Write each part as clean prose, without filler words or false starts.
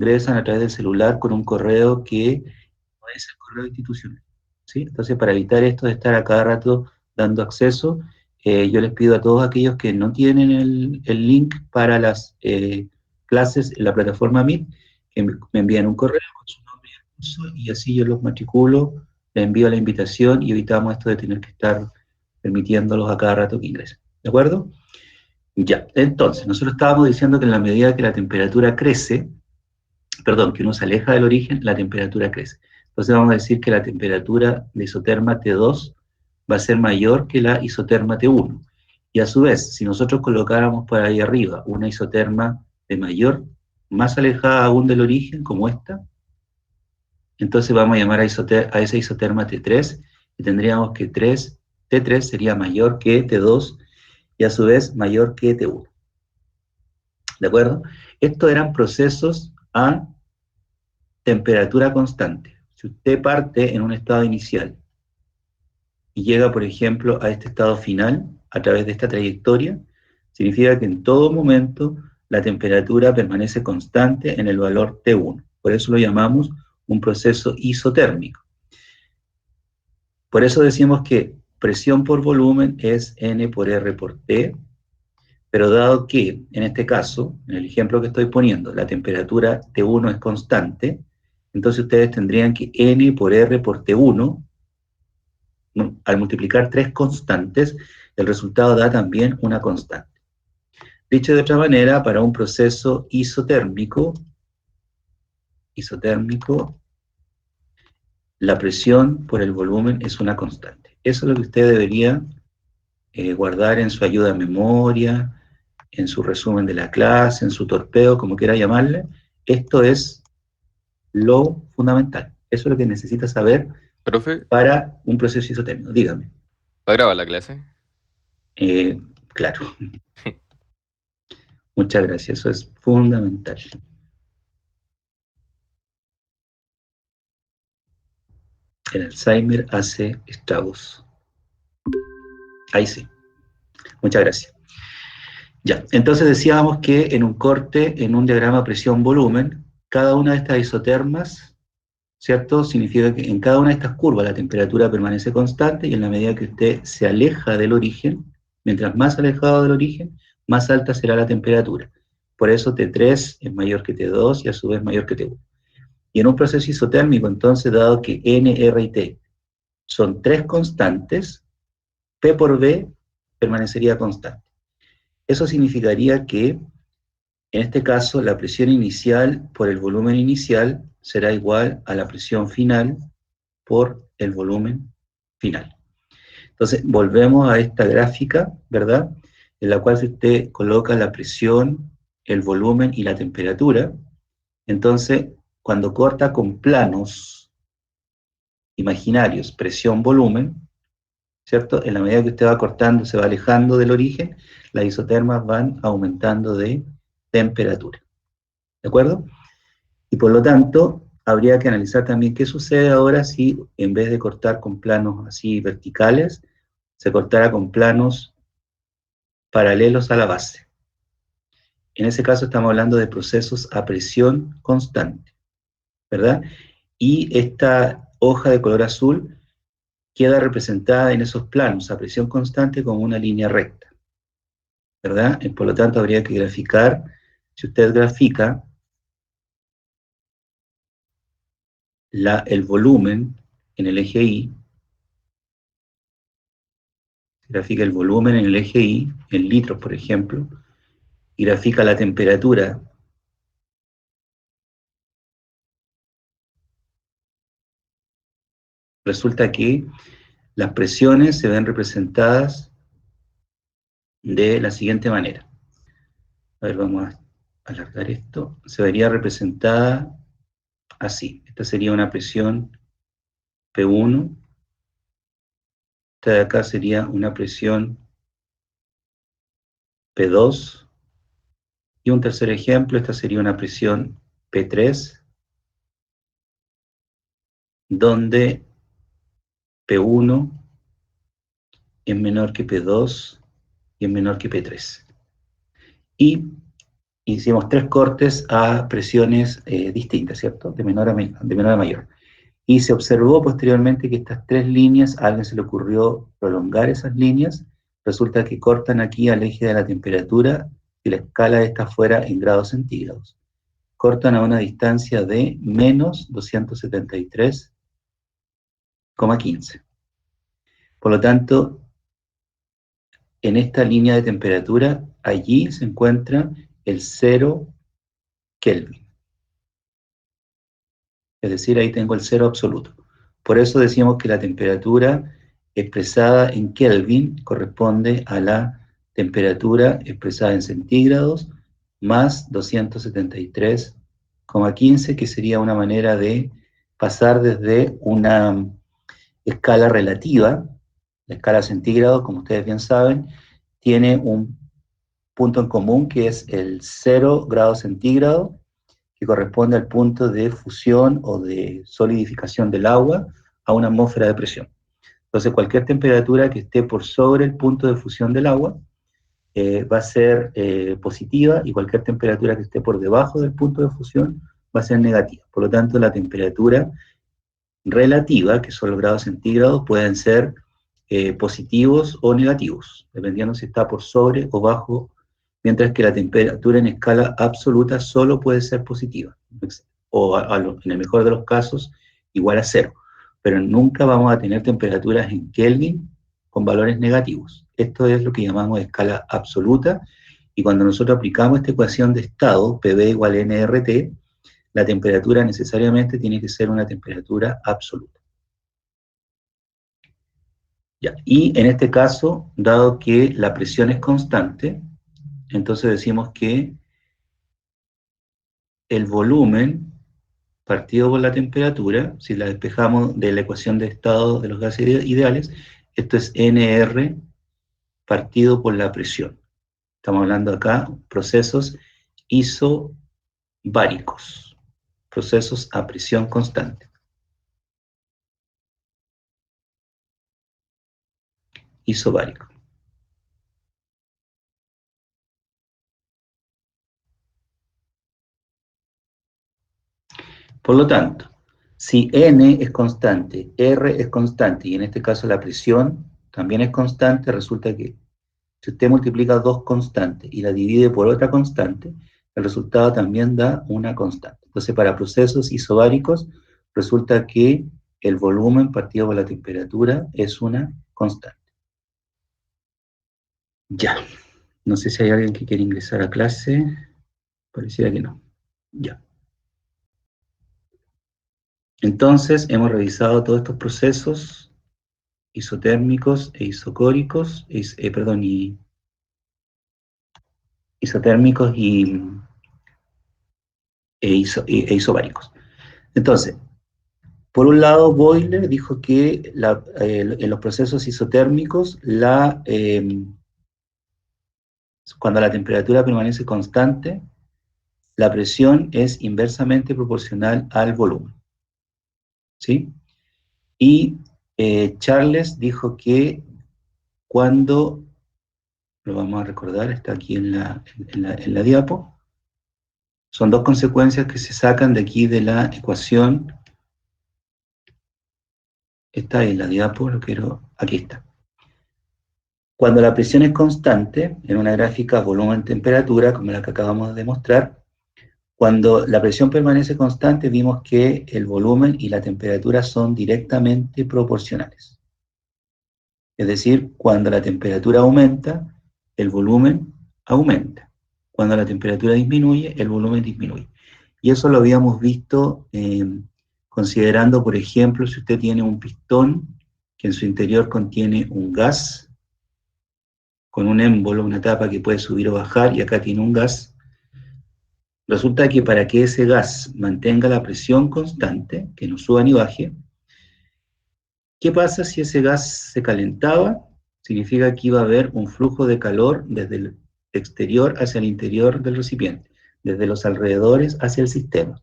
ingresan a través del celular con un correo que no es el correo institucional, ¿sí? Entonces, para evitar esto de estar a cada rato dando acceso, yo les pido a todos aquellos que no tienen el link para las clases en la plataforma Meet, que me envíen un correo con su nombre y el curso, y así yo los matriculo, les envío la invitación y evitamos esto de tener que estar permitiéndolos a cada rato que ingresen. ¿De acuerdo? Ya, entonces, nosotros estábamos diciendo que en la medida que la temperatura crece, perdón, que uno se aleja del origen, la temperatura crece. Entonces vamos a decir que la temperatura de isoterma T2 va a ser mayor que la isoterma T1. Y a su vez, si nosotros colocáramos por ahí arriba una isoterma de mayor, más alejada aún del origen, como esta, entonces vamos a llamar a esa isoterma T3, y tendríamos que T3 sería mayor que T2, y a su vez mayor que T1. ¿De acuerdo? Estos eran procesos a temperatura constante. Si usted parte en un estado inicial y llega, por ejemplo, a este estado final a través de esta trayectoria, significa que en todo momento la temperatura permanece constante en el valor T1. Por eso lo llamamos un proceso isotérmico. Por eso decimos que presión por volumen es N por R por T, pero dado que, en este caso, en el ejemplo que estoy poniendo, la temperatura T1 es constante, entonces ustedes tendrían que N por R por T1, al multiplicar tres constantes, el resultado da también una constante. Dicho de otra manera, para un proceso isotérmico, la presión por el volumen es una constante. Eso es lo que usted debería guardar en su ayuda a memoria, en su resumen de la clase, en su torpeo, como quiera llamarle. Esto es lo fundamental. Eso es lo que necesita saber Profe, para un proceso isotérmico. Dígame. ¿va a grabar la clase? Claro, muchas gracias. Eso es fundamental. El Alzheimer hace estragos. Ahí sí. Muchas gracias. Ya, entonces decíamos que en un corte, en un diagrama presión-volumen, cada una de estas isotermas, ¿cierto? Significa que en cada una de estas curvas la temperatura permanece constante y en la medida que usted se aleja del origen, mientras más alejado del origen, más alta será la temperatura. Por eso T3 es mayor que T2 y a su vez mayor que T1. Y en un proceso isotérmico, entonces, dado que N, R y T son tres constantes, P por B permanecería constante. Eso significaría que, en este caso, la presión inicial por el volumen inicial será igual a la presión final por el volumen final. Entonces, volvemos a esta gráfica, ¿verdad? En la cual si usted coloca la presión, el volumen y la temperatura, entonces, cuando corta con planos imaginarios, presión, volumen, ¿cierto? En la medida que usted va cortando, se va alejando del origen, las isotermas van aumentando de temperatura. ¿De acuerdo? Y por lo tanto, habría que analizar también qué sucede ahora si en vez de cortar con planos así verticales, se cortara con planos paralelos a la base. En ese caso estamos hablando de procesos a presión constante, ¿verdad? Y esta hoja de color azul queda representada en esos planos a presión constante como una línea recta, ¿verdad? Y por lo tanto habría que graficar, si usted grafica el volumen en el eje Y, grafica el volumen en el eje Y, en litros por ejemplo, y grafica la temperatura resulta que las presiones se ven representadas de la siguiente manera. A ver, vamos a alargar esto. Se vería representada así. Esta sería una presión P1. Esta de acá sería una presión P2. Y un tercer ejemplo, esta sería una presión P3, donde P1 es menor que P2 y es menor que P3. Y hicimos 3 cortes a presiones distintas, ¿cierto? De menor a mayor. Y se observó posteriormente que estas 3 líneas, a alguien se le ocurrió prolongar esas líneas, resulta que cortan aquí al eje de la temperatura si la escala de esta fuera en grados centígrados. Cortan a una distancia de menos 273,15. Por lo tanto, en esta línea de temperatura, allí se encuentra el 0 Kelvin. Es decir, ahí tengo el 0 absoluto. Por eso decimos que la temperatura expresada en Kelvin corresponde a la temperatura expresada en centígrados más 273,15, que sería una manera de pasar desde una escala relativa, la escala centígrado, como ustedes bien saben, tiene un punto en común que es el 0 grados centígrado, que corresponde al punto de fusión o de solidificación del agua a una atmósfera de presión. Entonces, cualquier temperatura que esté por sobre el punto de fusión del agua va a ser positiva, y cualquier temperatura que esté por debajo del punto de fusión va a ser negativa. Por lo tanto, la temperatura relativa, que son los grados centígrados, pueden ser positivos o negativos, dependiendo si está por sobre o bajo, mientras que la temperatura en escala absoluta solo puede ser positiva, o en el mejor de los casos, igual a 0. Pero nunca vamos a tener temperaturas en Kelvin con valores negativos. Esto es lo que llamamos escala absoluta, y cuando nosotros aplicamos esta ecuación de estado, PV igual a nRT, la temperatura necesariamente tiene que ser una temperatura absoluta. Ya. Y en este caso, dado que la presión es constante, entonces decimos que el volumen partido por la temperatura, si la despejamos de la ecuación de estado de los gases ideales, esto es NR partido por la presión. Estamos hablando acá procesos isobáricos, procesos a presión constante. Isobárico. Por lo tanto, si N es constante, R es constante, y en este caso la presión también es constante, resulta que si usted multiplica dos constantes y la divide por otra constante, el resultado también da una constante. Entonces, para procesos isobáricos, resulta que el volumen partido por la temperatura es una constante. Ya. No sé si hay alguien que quiere ingresar a clase. Pareciera que no. Ya. Entonces, hemos revisado todos estos procesos isotérmicos e isocóricos, isotérmicos e isobáricos. Entonces, por un lado, Boyle dijo que en los procesos isotérmicos, cuando la temperatura permanece constante, la presión es inversamente proporcional al volumen. ¿Sí? Y Charles dijo que cuando, lo vamos a recordar, está aquí en la diapo, son dos consecuencias que se sacan de aquí de la ecuación. Está ahí en la diapo, aquí está. Cuando la presión es constante, en una gráfica volumen-temperatura, como la que acabamos de demostrar, cuando la presión permanece constante, vimos que el volumen y la temperatura son directamente proporcionales. Es decir, cuando la temperatura aumenta, el volumen aumenta. Cuando la temperatura disminuye, el volumen disminuye. Y eso lo habíamos visto considerando, por ejemplo, si usted tiene un pistón que en su interior contiene un gas, con un émbolo, una tapa que puede subir o bajar, y acá tiene un gas. Resulta que para que ese gas mantenga la presión constante, que no suba ni baje, ¿qué pasa si ese gas se calentaba? Significa que iba a haber un flujo de calor desde el exterior hacia el interior del recipiente, desde los alrededores hacia el sistema.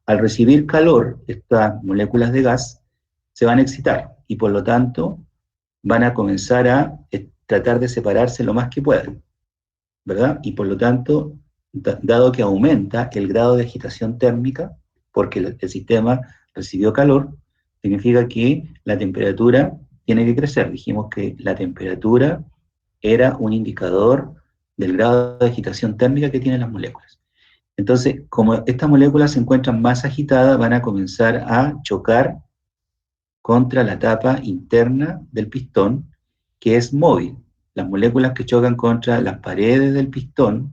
Al recibir calor, estas moléculas de gas se van a excitar y por lo tanto van a comenzar a tratar de separarse lo más que puedan, ¿verdad? Y por lo tanto dado que aumenta el grado de agitación térmica, porque el sistema recibió calor, significa que la temperatura tiene que crecer. Dijimos que la temperatura era un indicador del grado de agitación térmica que tienen las moléculas. Entonces, como estas moléculas se encuentran más agitadas, van a comenzar a chocar contra la tapa interna del pistón, que es móvil. Las moléculas que chocan contra las paredes del pistón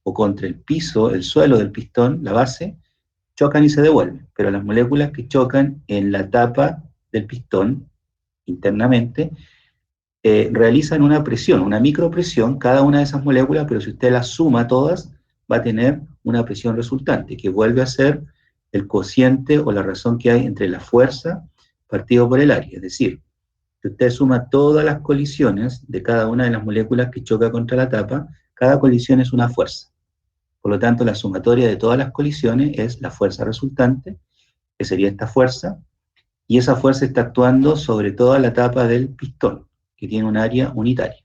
o contra el piso, el suelo del pistón, la base, chocan y se devuelven. Pero las moléculas que chocan en la tapa del pistón internamente realizan una presión, una micropresión, cada una de esas moléculas, pero si usted las suma todas, va a tener una presión resultante, que vuelve a ser el cociente o la razón que hay entre la fuerza partido por el área. Es decir, si usted suma todas las colisiones de cada una de las moléculas que choca contra la tapa, cada colisión es una fuerza. Por lo tanto, la sumatoria de todas las colisiones es la fuerza resultante, que sería esta fuerza, y esa fuerza está actuando sobre toda la tapa del pistón, que tiene un área unitaria.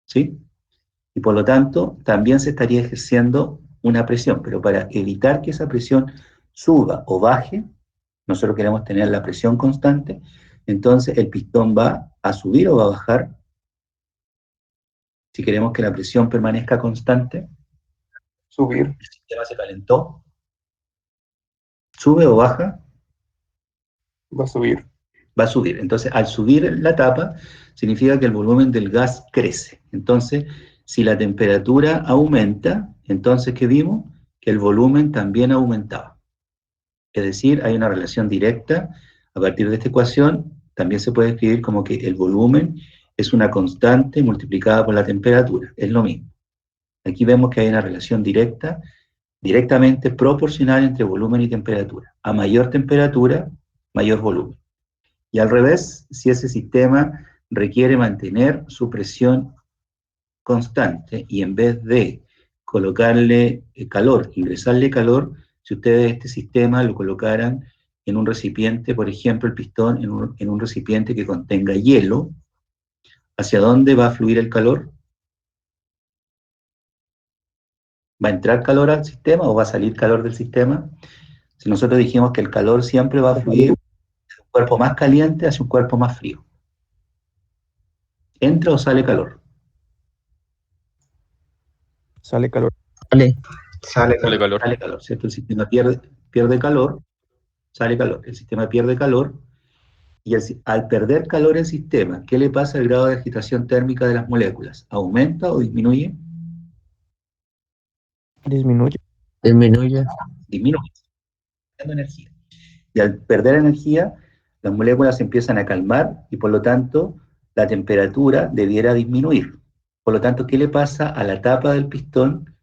¿Sí? Y por lo tanto, también se estaría ejerciendo una presión, pero para evitar que esa presión suba o baje, nosotros queremos tener la presión constante, entonces el pistón va a subir o va a bajar. Si queremos que la presión permanezca constante, Subir. el sistema se calentó, sube o baja, Va a subir. va a subir. Entonces, al subir la tapa, significa que el volumen del gas crece. Entonces, si la temperatura aumenta, entonces, ¿qué vimos? Que el volumen también aumentaba. Es decir, hay una relación directa. A partir de esta ecuación, también se puede escribir como que el volumen es una constante multiplicada por la temperatura. Es lo mismo. Aquí vemos que hay una relación directa, directamente proporcional entre volumen y temperatura. A mayor temperatura, mayor volumen. Y al revés, si ese sistema requiere mantener su presión constante y en vez de colocarle calor, ingresarle calor, si ustedes este sistema lo colocaran en un recipiente, por ejemplo, el pistón en un recipiente que contenga hielo, ¿hacia dónde va a fluir el calor? ¿Va a entrar calor al sistema o va a salir calor del sistema? Si nosotros dijimos que el calor siempre va a fluir de un cuerpo más caliente hacia un cuerpo más frío. ¿Entra o sale calor? Sale calor. Sale Sale calor, calor. sale calor, ¿cierto? El sistema pierde calor, sale calor. El sistema pierde calor y al perder calor el sistema, ¿qué le pasa al grado de agitación térmica de las moléculas? ¿Aumenta o disminuye? Disminuye. Disminuye. Disminuye, perdiendo energía. Y al perder energía, las moléculas se empiezan a calmar y por lo tanto la temperatura debiera disminuir. Por lo tanto, ¿qué le pasa a la tapa del pistón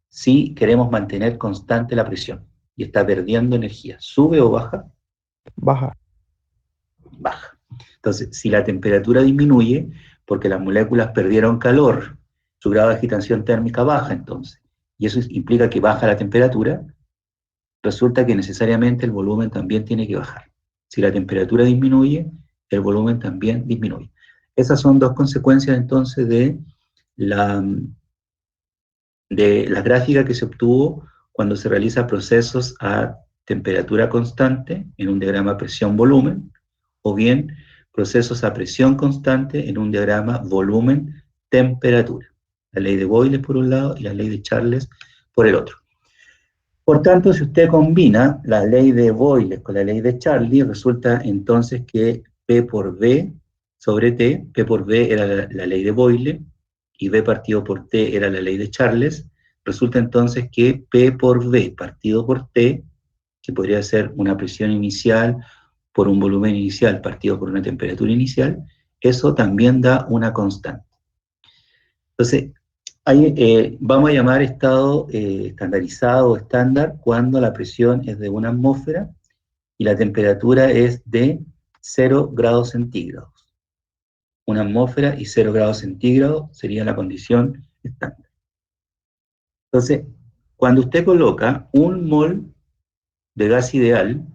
si queremos mantener constante la presión y está perdiendo energía? ¿Sube o baja? Baja. Baja. Entonces, si la temperatura disminuye, porque las moléculas perdieron calor, su grado de agitación térmica baja entonces, y eso implica que baja la temperatura, resulta que necesariamente el volumen también tiene que bajar. Si la temperatura disminuye, el volumen también disminuye. Esas son dos consecuencias entonces la, de la gráfica que se obtuvo cuando se realiza procesos a temperatura constante en un diagrama presión-volumen, o bien procesos a presión constante en un diagrama volumen-temperatura. La ley de Boyle por un lado y la ley de Charles por el otro. Por tanto, si usted combina la ley de Boyle con la ley de Charles, resulta entonces que P por V sobre T, P por V era la ley de Boyle, y V partido por T era la ley de Charles, resulta entonces que P por V partido por T, que podría ser una presión inicial por un volumen inicial partido por una temperatura inicial, eso también da una constante. Entonces, vamos a llamar estado estandarizado o estándar cuando la presión es de 1 atmósfera y la temperatura es de 0 grados centígrados. 1 atmósfera y 0 grados centígrados sería la condición estándar. Entonces, cuando usted coloca 1 mol de gas ideal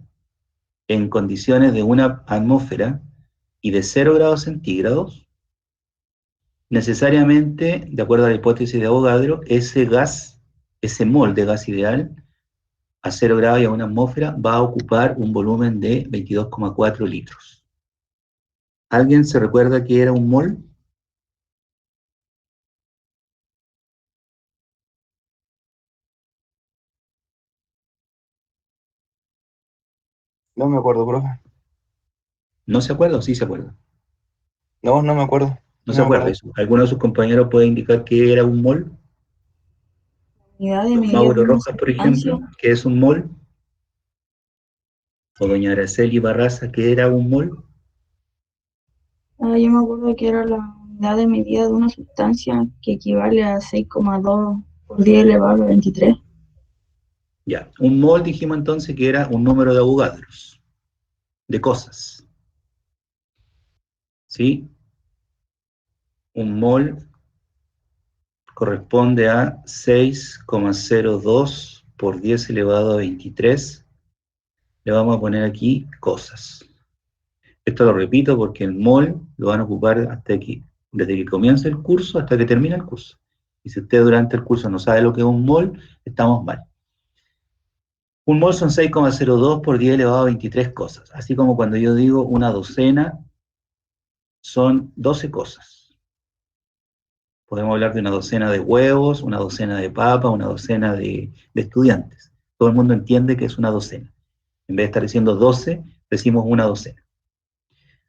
en condiciones de 1 atmósfera y de 0 grados centígrados, necesariamente, de acuerdo a la hipótesis de Avogadro, ese gas, ese mol de gas ideal, a 0 grados y a 1 atmósfera, va a ocupar un volumen de 22,4 litros. ¿Alguien se recuerda qué era un mol? No me acuerdo, profe. ¿No se acuerda o sí se acuerda? No, no me acuerdo. No No se me acuerda. acuerdo. ¿Alguno de sus compañeros puede indicar qué era un mol? Unidad de Don medida de Mauro una Rojas, por sustancia. ejemplo, ¿qué es un mol? O doña Araceli Barraza, ¿qué era un mol? Yo me acuerdo que era la unidad de medida de una sustancia que equivale a 6,2 por 10 elevado a 23. Ya, un mol dijimos entonces que era un número de Avogadros, de cosas. ¿Sí? Un mol corresponde a 6,02 por 10 elevado a 23. Le vamos a poner aquí cosas. Esto lo repito porque el mol lo van a ocupar hasta aquí, desde que comienza el curso hasta que termina el curso. Y si usted durante el curso no sabe lo que es un mol, estamos mal. Un mol son 6,02 por 10 elevado a 23 cosas. Así como cuando yo digo una docena, son 12 cosas. Podemos hablar de una docena de huevos, una docena de papas, una docena de estudiantes. Todo el mundo entiende que es una docena. En vez de estar diciendo 12, decimos una docena.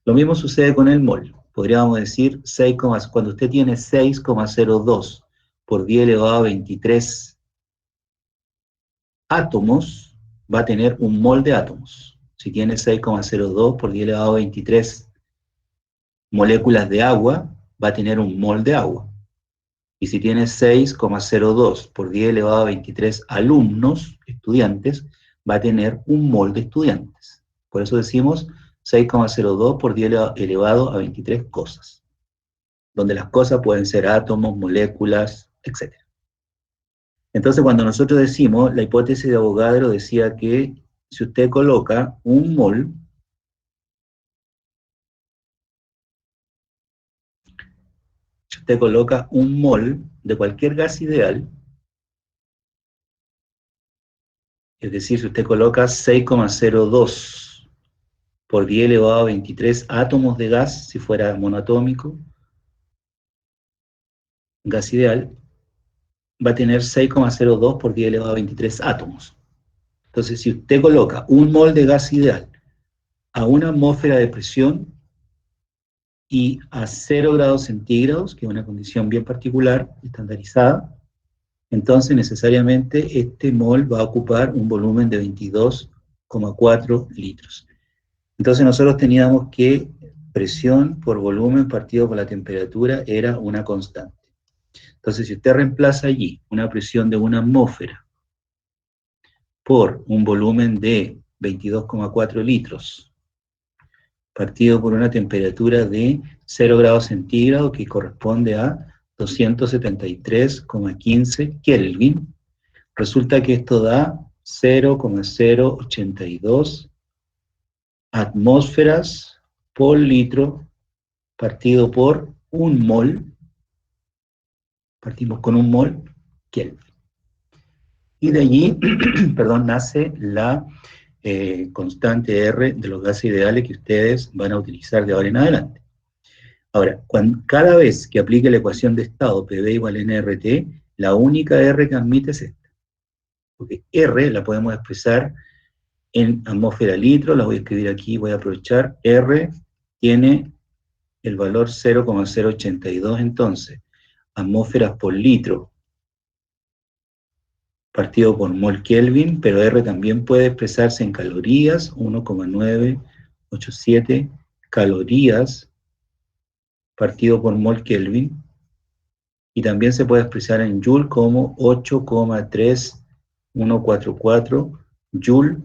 Lo mismo sucede con el mol. Podríamos decir 6, cuando usted tiene 6,02 por 10 elevado a 23 átomos, va a tener un mol de átomos. Si tiene 6,02 por 10 elevado a 23 moléculas de agua, va a tener un mol de agua. Y si tiene 6,02 por 10 elevado a 23 alumnos, estudiantes, va a tener un mol de estudiantes. Por eso decimos 6,02 por 10 elevado a 23 cosas, donde las cosas pueden ser átomos, moléculas, etc. Entonces, cuando nosotros decimos, la hipótesis de Avogadro decía que si usted coloca un mol, si usted coloca un mol de cualquier gas ideal, es decir, si usted coloca 6,02 por 10 elevado a 23 átomos de gas, si fuera monoatómico, gas ideal, va a tener 6,02 por 10 elevado a 23 átomos. Entonces, si usted coloca un mol de gas ideal a una atmósfera de presión y a 0 grados centígrados, que es una condición bien particular, estandarizada, entonces necesariamente este mol va a ocupar un volumen de 22,4 litros. Entonces nosotros teníamos que presión por volumen partido por la temperatura era una constante. Entonces si usted reemplaza allí una presión de una atmósfera por un volumen de 22,4 litros, partido por una temperatura de 0 grados centígrados, que corresponde a 273,15 Kelvin, resulta que esto da 0,082 atmósferas por litro partido por un mol, partimos con un mol Kelvin. Y de allí, perdón, nace la constante R de los gases ideales que ustedes van a utilizar de ahora en adelante. Ahora, cada vez que aplique la ecuación de estado PV igual a nRT, la única R que admite es esta. Porque R la podemos expresar en atmósfera litro, la voy a escribir aquí, voy a aprovechar. R tiene el valor 0,082 entonces, atmósferas por litro, partido por mol Kelvin, pero R también puede expresarse en calorías, 1,987 calorías partido por mol Kelvin, y también se puede expresar en Joule como 8,3144 Joule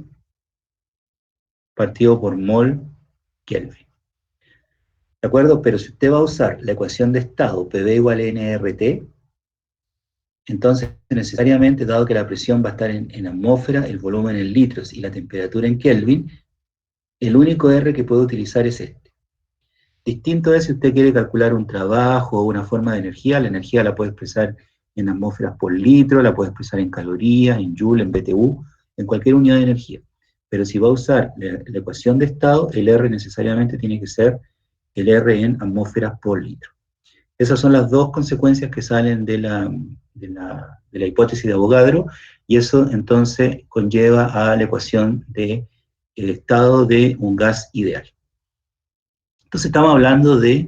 partido por mol Kelvin. ¿De acuerdo? Pero si usted va a usar la ecuación de estado PV igual a nRT, entonces necesariamente, dado que la presión va a estar en atmósfera, el volumen en litros y la temperatura en Kelvin, el único R que puede utilizar es este. Distinto es si usted quiere calcular un trabajo o una forma de energía. La energía la puede expresar en atmósferas por litro, la puede expresar en calorías, en joule, en BTU, en cualquier unidad de energía. Pero si va a usar la ecuación de estado, el R necesariamente tiene que ser el R en atmósferas por litro. Esas son las dos consecuencias que salen de la hipótesis de Avogadro, y eso entonces conlleva a la ecuación del estado de un gas ideal. Entonces estamos hablando de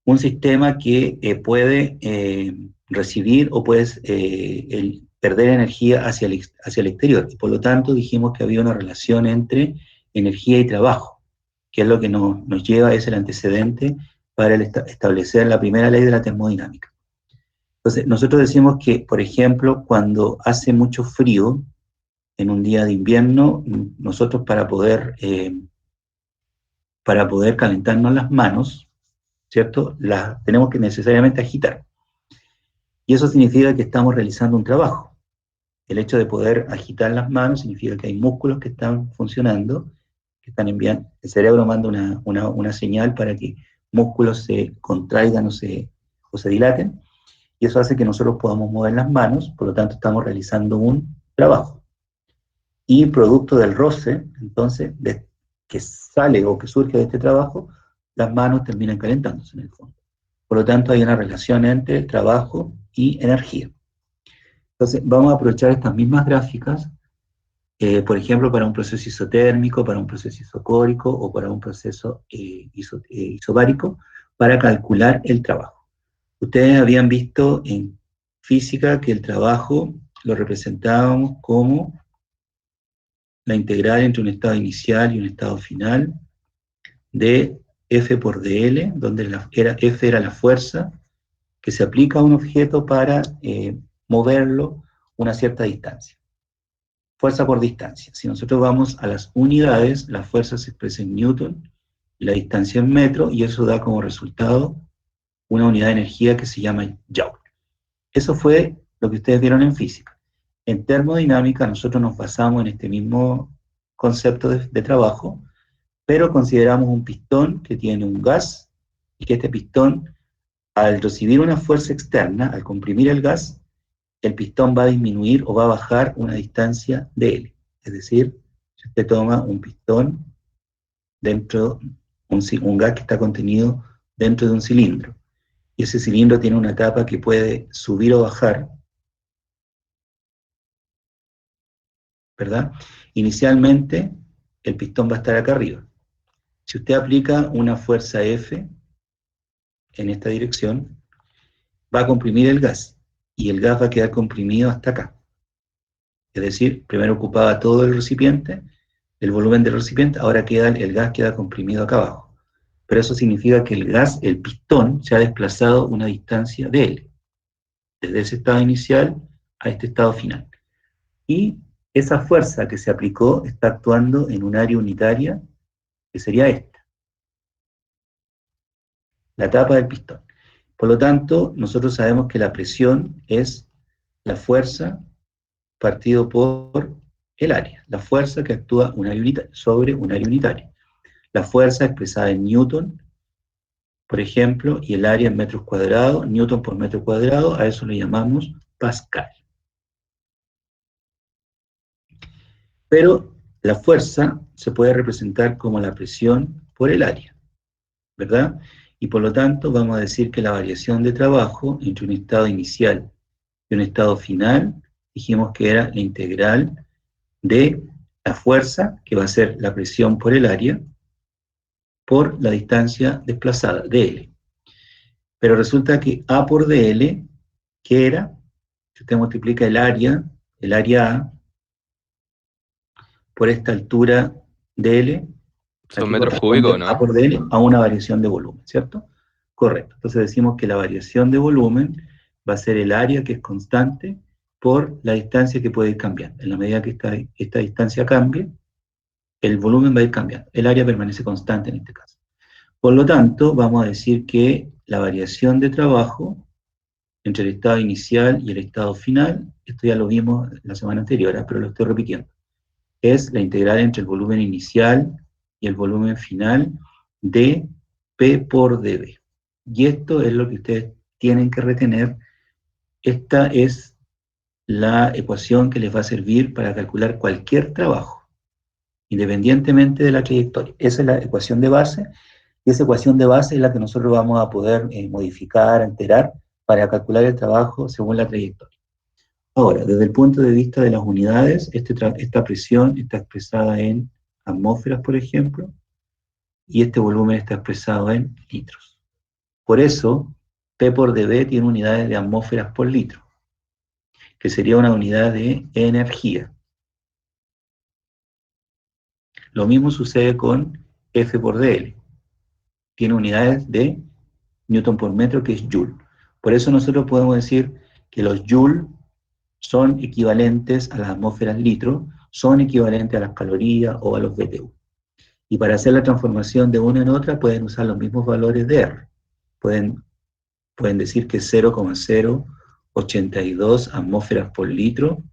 un sistema que puede recibir o puede perder energía hacia el exterior. Y por lo tanto dijimos que había una relación entre energía y trabajo, que es lo que nos lleva, es el antecedente para establecer la primera ley de la termodinámica. Entonces, nosotros decimos que, por ejemplo, cuando hace mucho frío, en un día de invierno, nosotros para poder calentarnos las manos, ¿cierto? Las tenemos que necesariamente agitar. Y eso significa que estamos realizando un trabajo. El hecho de poder agitar las manos significa que hay músculos que están funcionando, que están enviando, el cerebro manda una señal para que músculos se contraigan o se dilaten, y eso hace que nosotros podamos mover las manos, por lo tanto estamos realizando un trabajo. Y producto del roce, entonces, que sale o que surge de este trabajo, las manos terminan calentándose en el fondo. Por lo tanto, hay una relación entre trabajo y energía. Entonces, vamos a aprovechar estas mismas gráficas, por ejemplo, para un proceso isotérmico, para un proceso isocórico o para un proceso isobárico, para calcular el trabajo. Ustedes habían visto en física que el trabajo lo representábamos como la integral entre un estado inicial y un estado final de F por dl, donde F era la fuerza que se aplica a un objeto para moverlo una cierta distancia. Fuerza por distancia. Si nosotros vamos a las unidades, la fuerza se expresa en newton, la distancia en metro, y eso da como resultado una unidad de energía que se llama joule. Eso fue lo que ustedes vieron en física. En termodinámica nosotros nos basamos en este mismo concepto de trabajo, pero consideramos un pistón que tiene un gas, y que este pistón, al recibir una fuerza externa, al comprimir el gas, el pistón va a disminuir o va a bajar una distancia de L. Es decir, si usted toma un pistón dentro, un gas que está contenido dentro de un cilindro, y ese cilindro tiene una tapa que puede subir o bajar, ¿verdad? Inicialmente, el pistón va a estar acá arriba. Si usted aplica una fuerza F en esta dirección, va a comprimir el gas, y el gas va a quedar comprimido hasta acá. Es decir, primero ocupaba todo el recipiente, el volumen del recipiente, ahora el gas queda comprimido acá abajo. Pero eso significa que el pistón, se ha desplazado una distancia de L, desde ese estado inicial a este estado final. Y esa fuerza que se aplicó está actuando en un área unitaria, que sería esta, la tapa del pistón. Por lo tanto, nosotros sabemos que la presión es la fuerza partido por el área, la fuerza que actúa sobre un área unitaria. La fuerza expresada en newton, por ejemplo, y el área en metros cuadrados, newton por metro cuadrado, a eso le llamamos pascal. Pero la fuerza se puede representar como la presión por el área, ¿verdad? Y por lo tanto vamos a decir que la variación de trabajo entre un estado inicial y un estado final, dijimos que era la integral de la fuerza, que va a ser la presión por el área, por la distancia desplazada, dl. Pero resulta que A por dl, ¿qué era? Si usted multiplica el área A, por esta altura dl, Son aquí metros corresponde cúbicos, A ¿no? por dl a una variación de volumen, ¿cierto? Correcto. Entonces decimos que la variación de volumen va a ser el área, que es constante, por la distancia que puede ir cambiando. En la medida que esta distancia cambie, el volumen va a ir cambiando. El área permanece constante en este caso. Por lo tanto, vamos a decir que la variación de trabajo entre el estado inicial y el estado final, esto ya lo vimos la semana anterior, pero lo estoy repitiendo, es la integral entre el volumen inicial y el volumen final de P por dB. Y esto es lo que ustedes tienen que retener. Esta es la ecuación que les va a servir para calcular cualquier trabajo, independientemente de la trayectoria. Esa es la ecuación de base, y esa ecuación de base es la que nosotros vamos a poder modificar, alterar, para calcular el trabajo según la trayectoria. Ahora, desde el punto de vista de las unidades, esta presión está expresada en atmósferas, por ejemplo, y este volumen está expresado en litros. Por eso, P por dB tiene unidades de atmósferas por litro, que sería una unidad de energía. Lo mismo sucede con F por dL. Tiene unidades de Newton por metro, que es Joule. Por eso nosotros podemos decir que los Joule son equivalentes a las atmósferas litro, son equivalentes a las calorías o a los BTU. Y para hacer la transformación de una en otra pueden usar los mismos valores de R. Pueden decir que 0,082 atmósferas por litro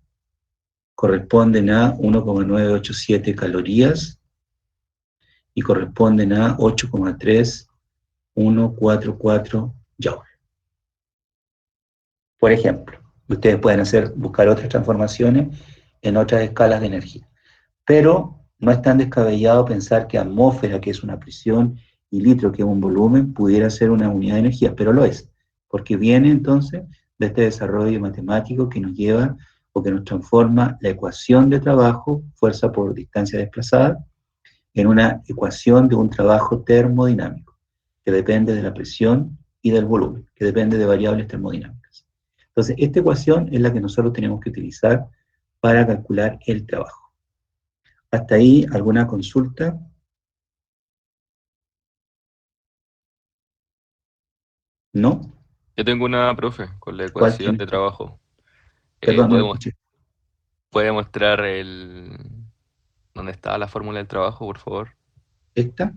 corresponden a 1,987 calorías y corresponden a 8,3144 joules. Por ejemplo, ustedes pueden buscar otras transformaciones en otras escalas de energía. Pero no es tan descabellado pensar que atmósfera, que es una presión, y litro, que es un volumen, pudiera ser una unidad de energía, pero lo es, porque viene entonces de este desarrollo matemático que nos lleva o que nos transforma la ecuación de trabajo, fuerza por distancia desplazada, en una ecuación de un trabajo termodinámico, que depende de la presión y del volumen, que depende de variables termodinámicas. Entonces, esta ecuación es la que nosotros tenemos que utilizar para calcular el trabajo. ¿Hasta ahí alguna consulta? ¿No? Yo tengo una, profe, con la ¿Cuál ecuación tiene? de trabajo. Perdón, no lo ¿Podemos, escuché. puede mostrar dónde está la fórmula del trabajo, por favor? ¿Esta?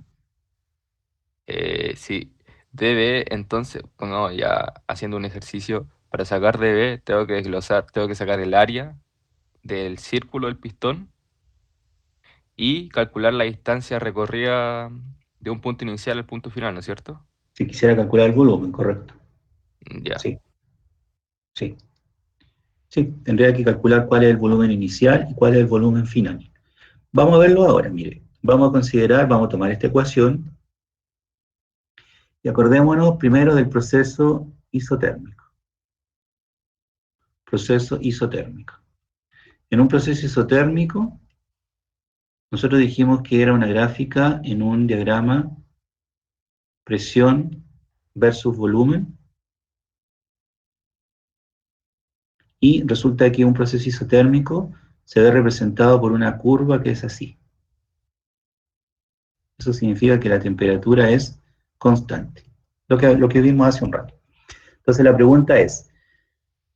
Sí, dB, entonces, bueno, ya haciendo un ejercicio, para sacar dB tengo que desglosar, tengo que sacar el área del círculo del pistón y calcular la distancia recorrida de un punto inicial al punto final, ¿no es cierto? Si quisiera calcular el volumen, correcto. Ya. Sí, sí. Sí, tendría que calcular cuál es el volumen inicial y cuál es el volumen final. Vamos a verlo ahora, mire. Vamos a tomar esta ecuación y acordémonos primero del proceso isotérmico. Proceso isotérmico. En un proceso isotérmico, nosotros dijimos que era una gráfica en un diagrama presión versus volumen, y resulta que un proceso isotérmico se ve representado por una curva que es así. Eso significa que la temperatura es constante, lo que vimos hace un rato. Entonces la pregunta es,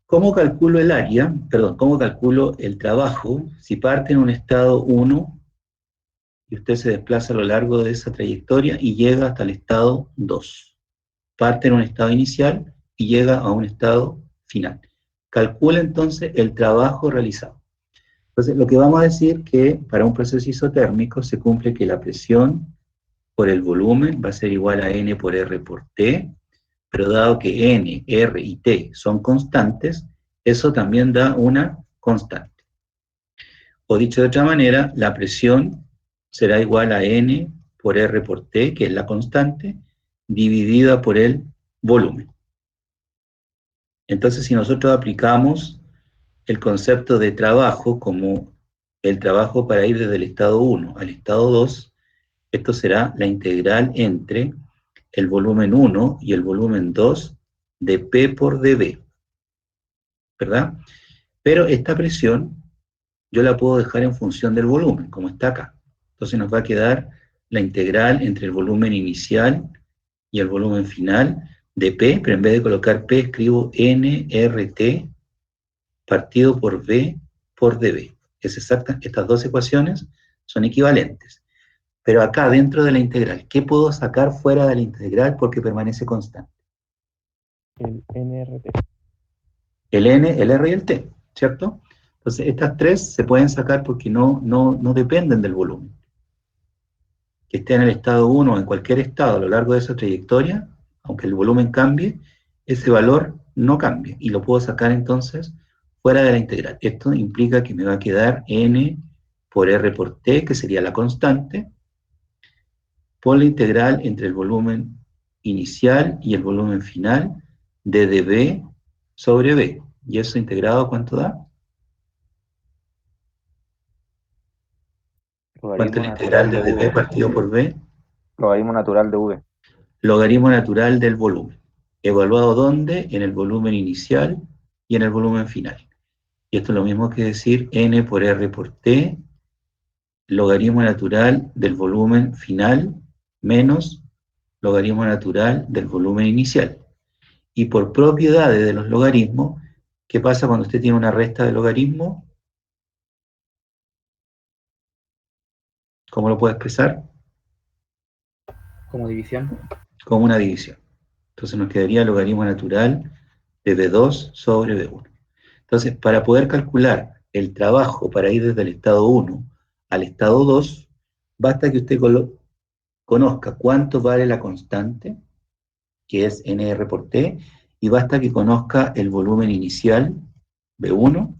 ¿cómo calculo cómo calculo el trabajo si parte en un estado 1 y usted se desplaza a lo largo de esa trayectoria y llega hasta el estado 2? Parte en un estado inicial y llega a un estado final. Calcula entonces el trabajo realizado. Entonces, lo que vamos a decir que para un proceso isotérmico se cumple que la presión por el volumen va a ser igual a N por R por T, pero dado que N, R y T son constantes, eso también da una constante. O dicho de otra manera, la presión será igual a N por R por T, que es la constante, dividida por el volumen. Entonces, si nosotros aplicamos el concepto de trabajo como el trabajo para ir desde el estado 1 al estado 2, esto será la integral entre el volumen 1 y el volumen 2 de P por dB, ¿verdad? Pero esta presión yo la puedo dejar en función del volumen, como está acá. Entonces nos va a quedar la integral entre el volumen inicial y el volumen final de P, pero en vez de colocar P escribo nRT partido por V por dB. Es exacta, estas dos ecuaciones son equivalentes. Pero acá, dentro de la integral, ¿qué puedo sacar fuera de la integral porque permanece constante? El NRT. El N, el R y el T, ¿cierto? Entonces, estas tres se pueden sacar porque no dependen del volumen. que esté en el estado 1 o en cualquier estado a lo largo de esa trayectoria, aunque el volumen cambie, ese valor no cambia y lo puedo sacar entonces fuera de la integral. Esto implica que me va a quedar n por r por t, que sería la constante, por la integral entre el volumen inicial y el volumen final de dB sobre B. ¿Y eso integrado cuánto da? ¿Cuánto es Logaritmo la integral natural de de dB V. partido por B? Logaritmo natural de V. Logaritmo natural del volumen. ¿Evaluado dónde? En el volumen inicial y en el volumen final. Y esto es lo mismo que decir n por r por t, logaritmo natural del volumen final menos logaritmo natural del volumen inicial. Y por propiedades de los logaritmos, ¿qué pasa cuando usted tiene una resta de logaritmo? ¿Cómo lo puede expresar? Como división. Como una división. Entonces nos quedaría logaritmo natural de B2 sobre B1. Entonces, para poder calcular el trabajo para ir desde el estado 1 al estado 2, basta que usted conozca cuánto vale la constante, que es nr por t, y basta que conozca el volumen inicial, B1,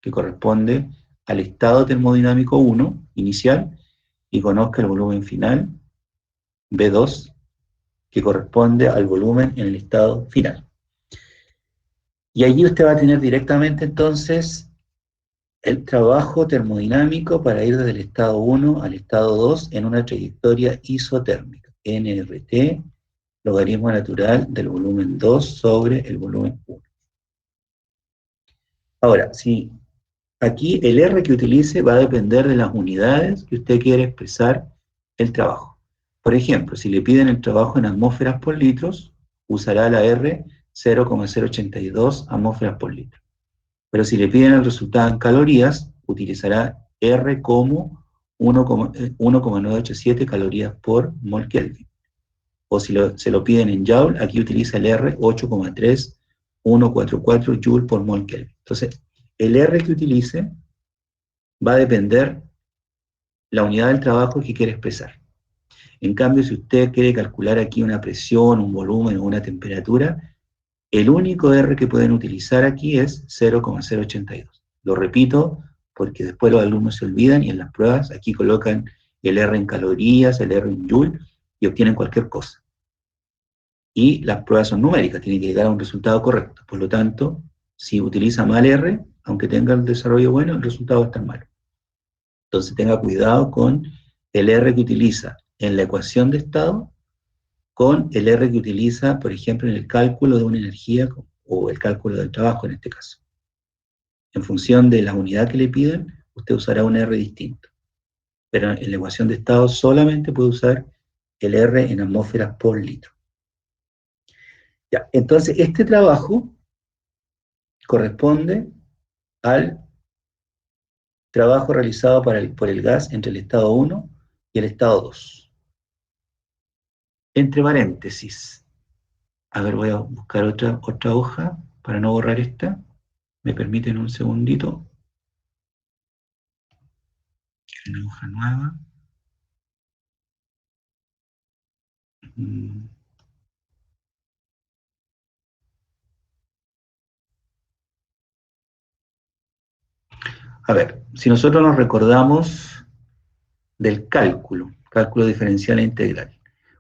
que corresponde al estado termodinámico 1, inicial, y conozca el volumen final, B2, que corresponde al volumen en el estado final. Y allí usted va a tener directamente entonces el trabajo termodinámico para ir desde el estado 1 al estado 2 en una trayectoria isotérmica, nRT, logaritmo natural del volumen 2 sobre el volumen 1. Ahora, si aquí el R que utilice va a depender de las unidades que usted quiere expresar el trabajo. Por ejemplo, si le piden el trabajo en atmósferas por litros, usará la R 0,082 atmósferas por litro. Pero si le piden el resultado en calorías, utilizará R como 1,987 calorías por mol Kelvin. O si se lo piden en Joule, aquí utiliza el R 8,3144 Joule por mol Kelvin. Entonces, el R que utilice va a depender la unidad del trabajo que quiere expresar. En cambio, si usted quiere calcular aquí una presión, un volumen o una temperatura, el único R que pueden utilizar aquí es 0,082. Lo repito porque después los alumnos se olvidan y en las pruebas aquí colocan el R en calorías, el R en Joule y obtienen cualquier cosa. Y las pruebas son numéricas, tienen que llegar a un resultado correcto. Por lo tanto, si utiliza mal R, aunque tenga el desarrollo bueno, el resultado va a estar malo. Entonces tenga cuidado con el R que utiliza en la ecuación de estado con el R que utiliza, por ejemplo, en el cálculo de una energía o el cálculo del trabajo en este caso. En función de la unidad que le piden, usted usará un R distinto. Pero en la ecuación de estado solamente puede usar el R en atmósferas por litro. Ya, entonces este trabajo corresponde al trabajo realizado por el gas entre el estado 1 y el estado 2. Entre paréntesis, a ver, voy a buscar otra hoja para no borrar esta. ¿Me permiten un segundito? Una hoja nueva. A ver, si nosotros nos recordamos del cálculo diferencial e integral.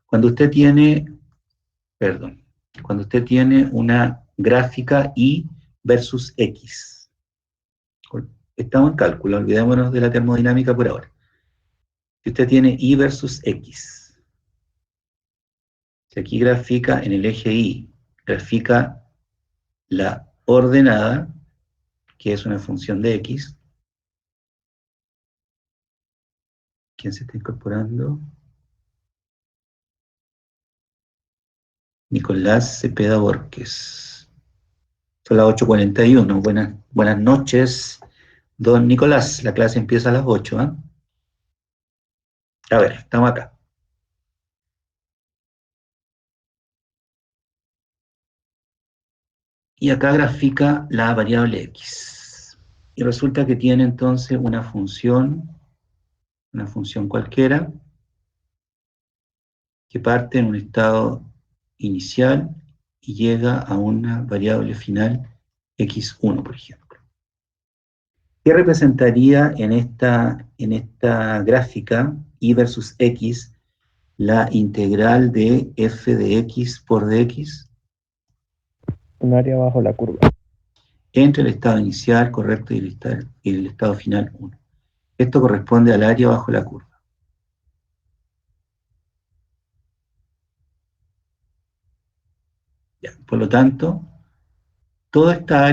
Cuando usted tiene, cuando usted tiene una gráfica Y versus X. Estamos en cálculo, olvidémonos de la termodinámica por ahora. Si usted tiene Y versus X, si aquí grafica en el eje Y, grafica la ordenada, que es una función de X. ¿Quién se está incorporando? Nicolás Cepeda Borges. Son las 8:41. Buenas noches, don Nicolás. La clase empieza a las 8, ¿eh? A ver, estamos acá. Y acá grafica la variable X. Y resulta que tiene entonces una función cualquiera, que parte en un estado inicial y llega a una variable final x1, por ejemplo. ¿Qué representaría en esta gráfica y versus x la integral de f de x por dx? Un área bajo la curva. Entre el estado inicial, correcto, y el estado final 1. Esto corresponde al área bajo la curva. Ya, por lo tanto, toda esa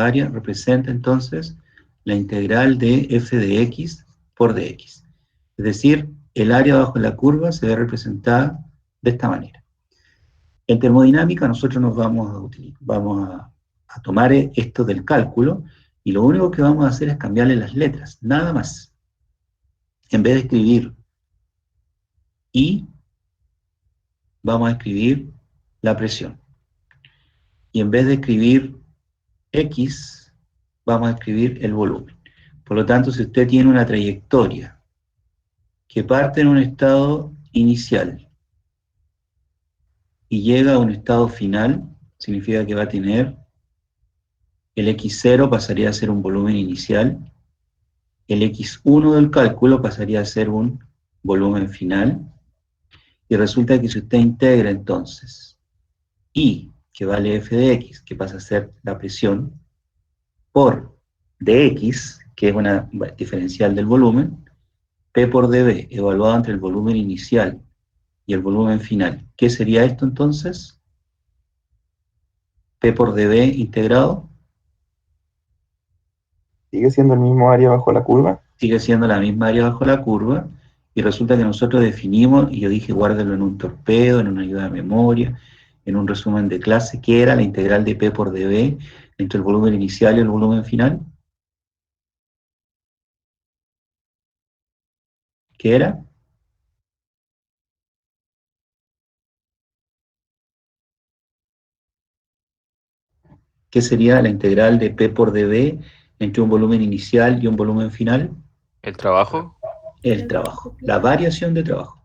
área representa entonces la integral de f de x por dx. Es decir, el área bajo la curva se ve representada de esta manera. En termodinámica nosotros vamos a tomar esto del cálculo y lo único que vamos a hacer es cambiarle las letras, nada más. En vez de escribir I, vamos a escribir la presión. Y en vez de escribir X, vamos a escribir el volumen. Por lo tanto, si usted tiene una trayectoria que parte en un estado inicial y llega a un estado final, significa que va a tener el X0 pasaría a ser un volumen inicial, el X1 del cálculo pasaría a ser un volumen final, y resulta que si usted integra entonces I, que vale f de x, que pasa a ser la presión, por dx, que es una diferencial del volumen, P por dB, evaluado entre el volumen inicial y el volumen final. ¿Qué sería esto entonces? P por dB integrado. ¿Sigue siendo el mismo área bajo la curva? Sigue siendo la misma área bajo la curva, y resulta que nosotros definimos, y yo dije guárdelo en un torpedo, en una ayuda de memoria, en un resumen de clase, que era la integral de P por dB entre el volumen inicial y el volumen final. ¿Qué era? ¿Qué sería la integral de P por dB entre un volumen inicial y un volumen final? ¿El trabajo? El trabajo, la variación de trabajo.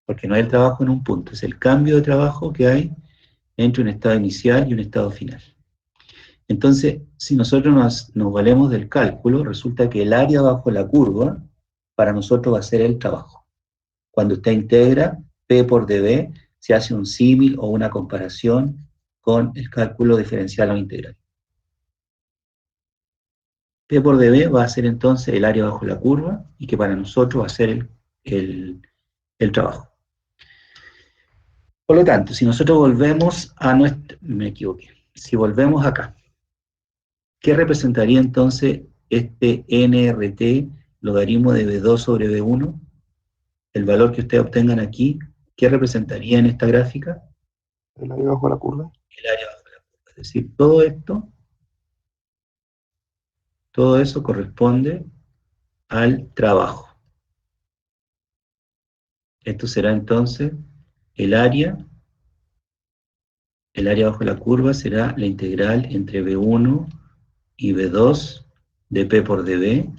Porque no es el trabajo en un punto, es el cambio de trabajo que hay entre un estado inicial y un estado final. Entonces, si nosotros nos valemos del cálculo, resulta que el área bajo la curva, para nosotros va a ser el trabajo. Cuando usted integra P por dB, se hace un símil o una comparación con el cálculo diferencial o integral. P por dB va a ser entonces el área bajo la curva, y que para nosotros va a ser el trabajo. Por lo tanto, si nosotros volvemos a me equivoqué, si volvemos acá, ¿qué representaría entonces este NRT, logaritmo de B2 sobre B1? El valor que ustedes obtengan aquí, ¿qué representaría en esta gráfica? ¿El área bajo la curva? El área bajo la curva. Es decir, todo eso corresponde al trabajo. Esto será entonces el área bajo la curva será la integral entre B1 y B2 de P por dB,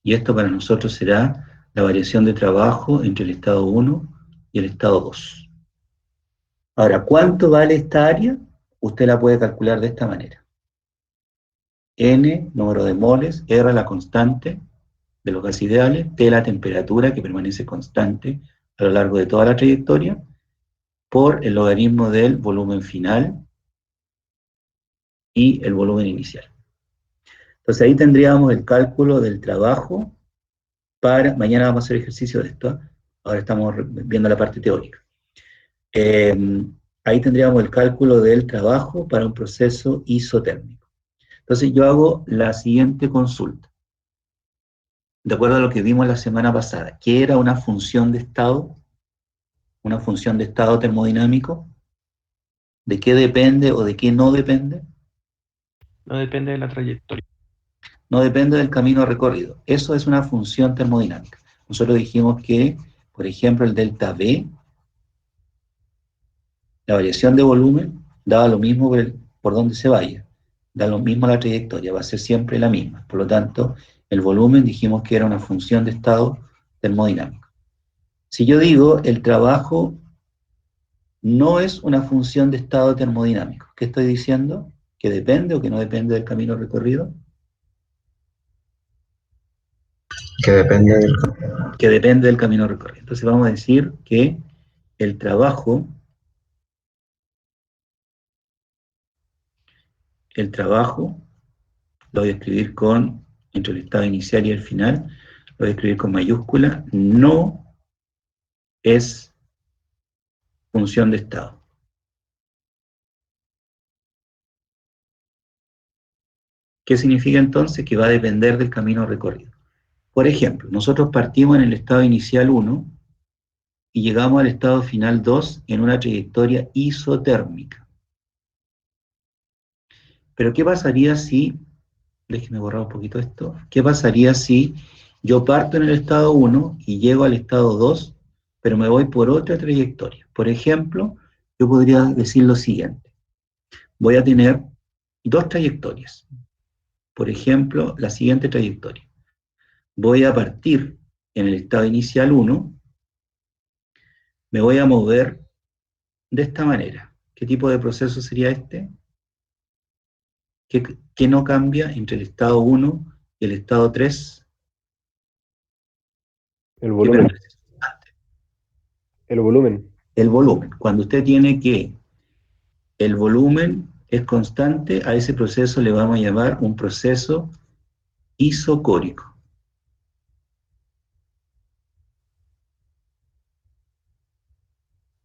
y esto para nosotros será la variación de trabajo entre el estado 1 y el estado 2. Ahora, ¿cuánto vale esta área? Usted la puede calcular de esta manera. N, número de moles, R, la constante de los gases ideales, T, la temperatura que permanece constante a lo largo de toda la trayectoria, por el logaritmo del volumen final y el volumen inicial. Entonces ahí tendríamos el cálculo del trabajo mañana vamos a hacer ejercicio de esto, ahora estamos viendo la parte teórica. Ahí tendríamos el cálculo del trabajo para un proceso isotérmico. Entonces yo hago la siguiente consulta. De acuerdo a lo que vimos la semana pasada, ¿qué era una función de estado? Una función de estado termodinámico. ¿De qué depende o de qué no depende? No depende de la trayectoria. No depende del camino recorrido. Eso es una función termodinámica. Nosotros dijimos que, por ejemplo, el delta V, la variación de volumen, daba lo mismo por donde se vaya. Da lo mismo la trayectoria, va a ser siempre la misma. Por lo tanto, el volumen dijimos que era una función de estado termodinámico. Si yo digo el trabajo no es una función de estado termodinámico, ¿qué estoy diciendo? ¿Que depende o que no depende del camino recorrido? Que depende del... Que depende del camino recorrido. Entonces vamos a decir que el trabajo lo voy a escribir con, entre el estado inicial y el final, lo voy a escribir con mayúscula, no es función de estado. ¿Qué significa entonces? Que va a depender del camino recorrido. Por ejemplo, nosotros partimos en el estado inicial 1 y llegamos al estado final 2 en una trayectoria isotérmica. Pero ¿qué pasaría si, déjenme borrar un poquito esto, qué pasaría si yo parto en el estado 1 y llego al estado 2, pero me voy por otra trayectoria? Por ejemplo, yo podría decir lo siguiente, voy a tener dos trayectorias. Por ejemplo, la siguiente trayectoria. Voy a partir en el estado inicial 1, me voy a mover de esta manera. ¿Qué tipo de proceso sería este? ¿Qué no cambia entre el estado 1 y el estado 3? El ¿Qué volumen. permanece? El volumen. El volumen. Cuando usted tiene que el volumen es constante, a ese proceso le vamos a llamar un proceso isocórico.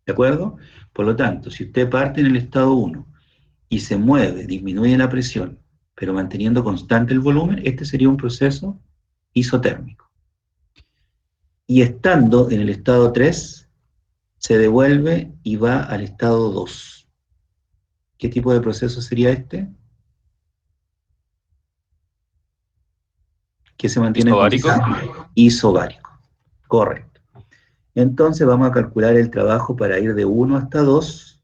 ¿De acuerdo? Por lo tanto, si usted parte en el estado 1 y se mueve, disminuye la presión, pero manteniendo constante el volumen, este sería un proceso isotérmico. Y estando en el estado 3, se devuelve y va al estado 2. ¿Qué tipo de proceso sería este? Que se mantiene ¿Isobárico? constante. Isobárico. Correcto. Entonces vamos a calcular el trabajo para ir de 1 hasta 2.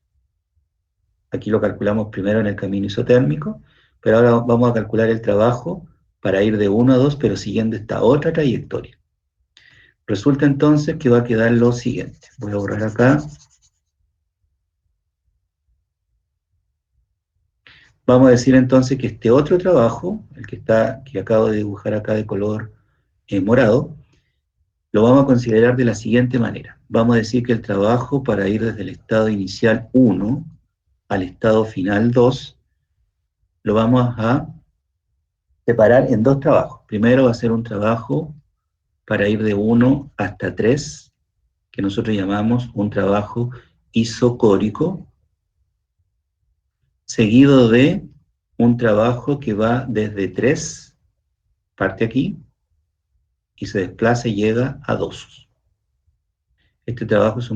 Aquí lo calculamos primero en el camino isotérmico, pero ahora vamos a calcular el trabajo para ir de 1 a 2, pero siguiendo esta otra trayectoria. Resulta entonces que va a quedar lo siguiente. Voy a borrar acá. Vamos a decir entonces que este otro trabajo, el que acabo de dibujar acá de color morado, lo vamos a considerar de la siguiente manera. Vamos a decir que el trabajo para ir desde el estado inicial 1 al estado final 2, lo vamos a separar en dos trabajos. Primero va a ser un trabajo para ir de 1 hasta 3, que nosotros llamamos un trabajo isocórico, seguido de un trabajo que va desde 3, parte aquí, y se desplaza y llega a 2. Este trabajo es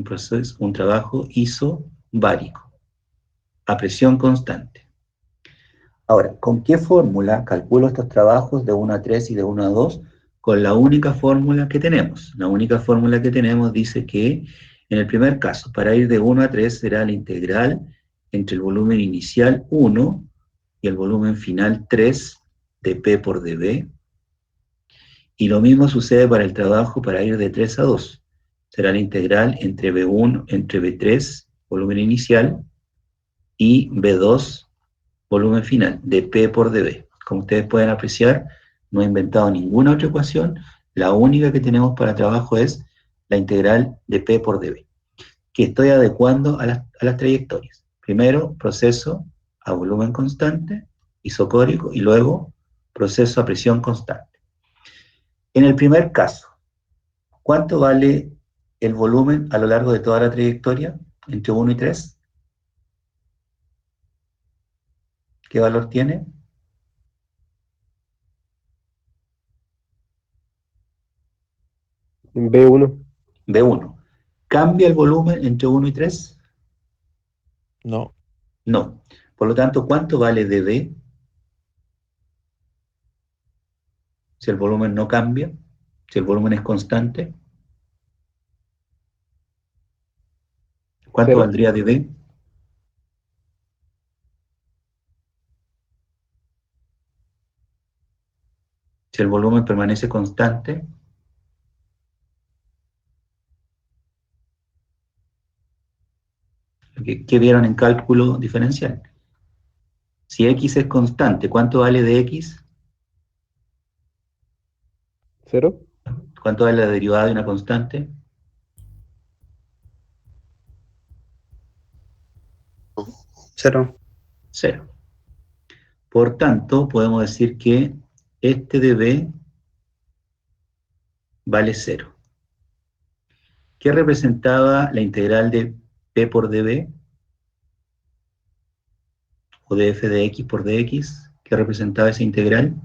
un trabajo isobárico, a presión constante. Ahora, ¿con qué fórmula calculo estos trabajos de 1 a 3 y de 1 a 2? Con la única fórmula que tenemos. La única fórmula que tenemos dice que, en el primer caso, para ir de 1 a 3 será la integral entre el volumen inicial 1 y el volumen final 3 de P por dB. Y lo mismo sucede para el trabajo para ir de 3 a 2. Será la integral entre B1, entre B3, volumen inicial, y B2, volumen final, de P por dB. Como ustedes pueden apreciar, no he inventado ninguna otra ecuación, la única que tenemos para trabajo es la integral de P por dB, que estoy adecuando a las trayectorias. Primero, proceso a volumen constante, isocórico, y luego proceso a presión constante. En el primer caso, ¿cuánto vale el volumen a lo largo de toda la trayectoria, entre 1 y 3? ¿Qué valor tiene? B1. B1. ¿Cambia el volumen entre 1 y 3? No. No. Por lo tanto, ¿cuánto vale dB si el volumen no cambia? Si el volumen es constante, ¿cuánto 0. valdría dB? Si el volumen permanece constante, ¿qué vieron en cálculo diferencial? Si x es constante, ¿cuánto vale de x? ¿Cero? ¿Cuánto vale la derivada de una constante? Cero. 0. Por tanto, podemos decir que este de b vale 0. ¿Qué representaba la integral de p por db? O de f de x por dx. ¿Qué representaba esa integral?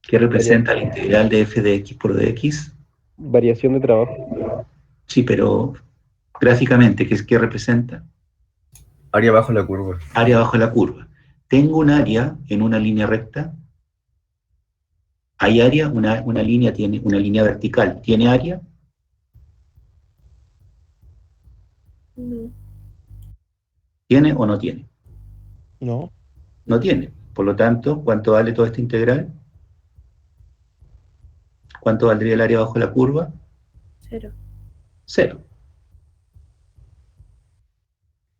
¿Qué representa la integral de f de x por dx? Variación de trabajo. Sí, pero gráficamente, ¿qué representa? Área bajo la curva. Área bajo la curva. Tengo un área en una línea recta. ¿Hay área? Una línea tiene, una línea vertical. ¿Tiene área? No. ¿Tiene o no tiene? No. No tiene. Por lo tanto, ¿cuánto vale toda esta integral? ¿Cuánto valdría el área bajo la curva? 0. 0.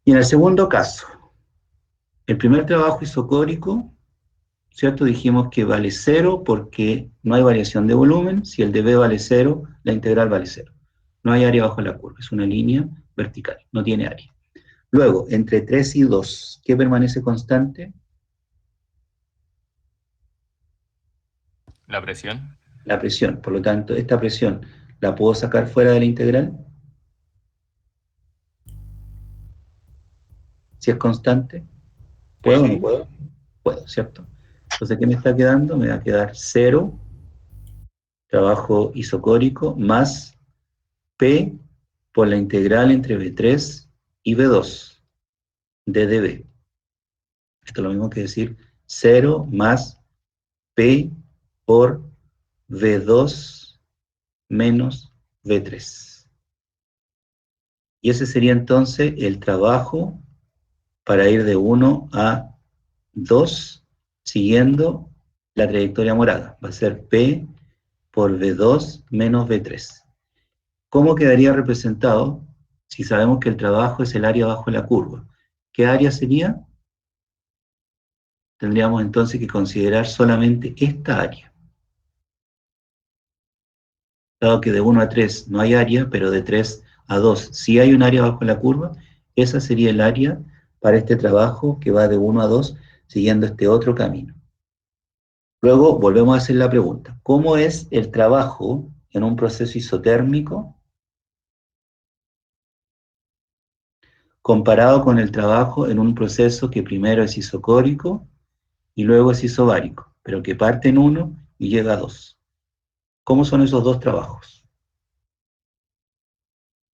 Y en el segundo caso, el primer trabajo isocórico, ¿cierto? Dijimos que vale 0 porque no hay variación de volumen. Si el de B vale 0, la integral vale 0. No hay área bajo la curva, es una línea vertical, no tiene área. Luego, entre 3 y 2, ¿qué permanece constante? La presión. La presión. Por lo tanto, esta presión, ¿la puedo sacar fuera de la integral? Si es constante. ¿Puedo o no puedo? Puedo, ¿cierto? Entonces, ¿qué me está quedando? Me va a quedar 0, trabajo isocórico, más P por la integral entre B3 y B2 de dB. Esto es lo mismo que decir 0 más P por V2 menos V3. Y ese sería entonces el trabajo para ir de 1 a 2 siguiendo la trayectoria morada. Va a ser P por V2 menos V3. ¿Cómo quedaría representado si sabemos que el trabajo es el área bajo la curva? ¿Qué área sería? Tendríamos entonces que considerar solamente esta área. Dado que de 1 a 3 no hay área, pero de 3 a 2 sí hay un área bajo la curva, esa sería el área para este trabajo que va de 1 a 2 siguiendo este otro camino. Luego volvemos a hacer la pregunta, ¿cómo es el trabajo en un proceso isotérmico comparado con el trabajo en un proceso que primero es isocórico y luego es isobárico, pero que parte en 1 y llega a 2? ¿Cómo son esos dos trabajos?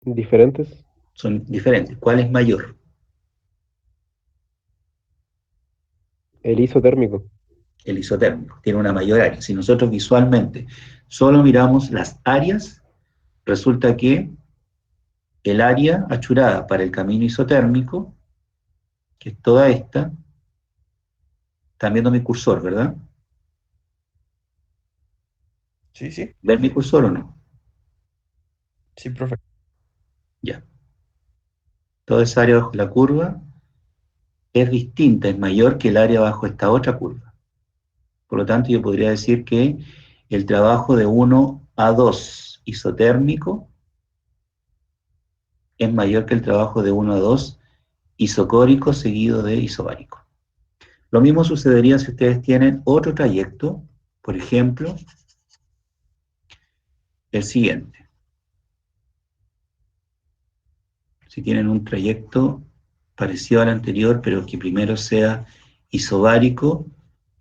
Diferentes. Son diferentes. ¿Cuál es mayor? El isotérmico. El isotérmico. Tiene una mayor área. Si nosotros visualmente solo miramos las áreas, resulta que el área achurada para el camino isotérmico, que es toda esta, están viendo mi cursor, ¿verdad? Sí, sí. ¿Ven mi cursor o no? Sí, profe. Ya. Toda esa área bajo la curva es distinta, es mayor que el área bajo esta otra curva. Por lo tanto, yo podría decir que el trabajo de 1 a 2 isotérmico es mayor que el trabajo de 1 a 2 isocórico seguido de isobárico. Lo mismo sucedería si ustedes tienen otro trayecto, por ejemplo, el siguiente. Si tienen un trayecto parecido al anterior, pero que primero sea isobárico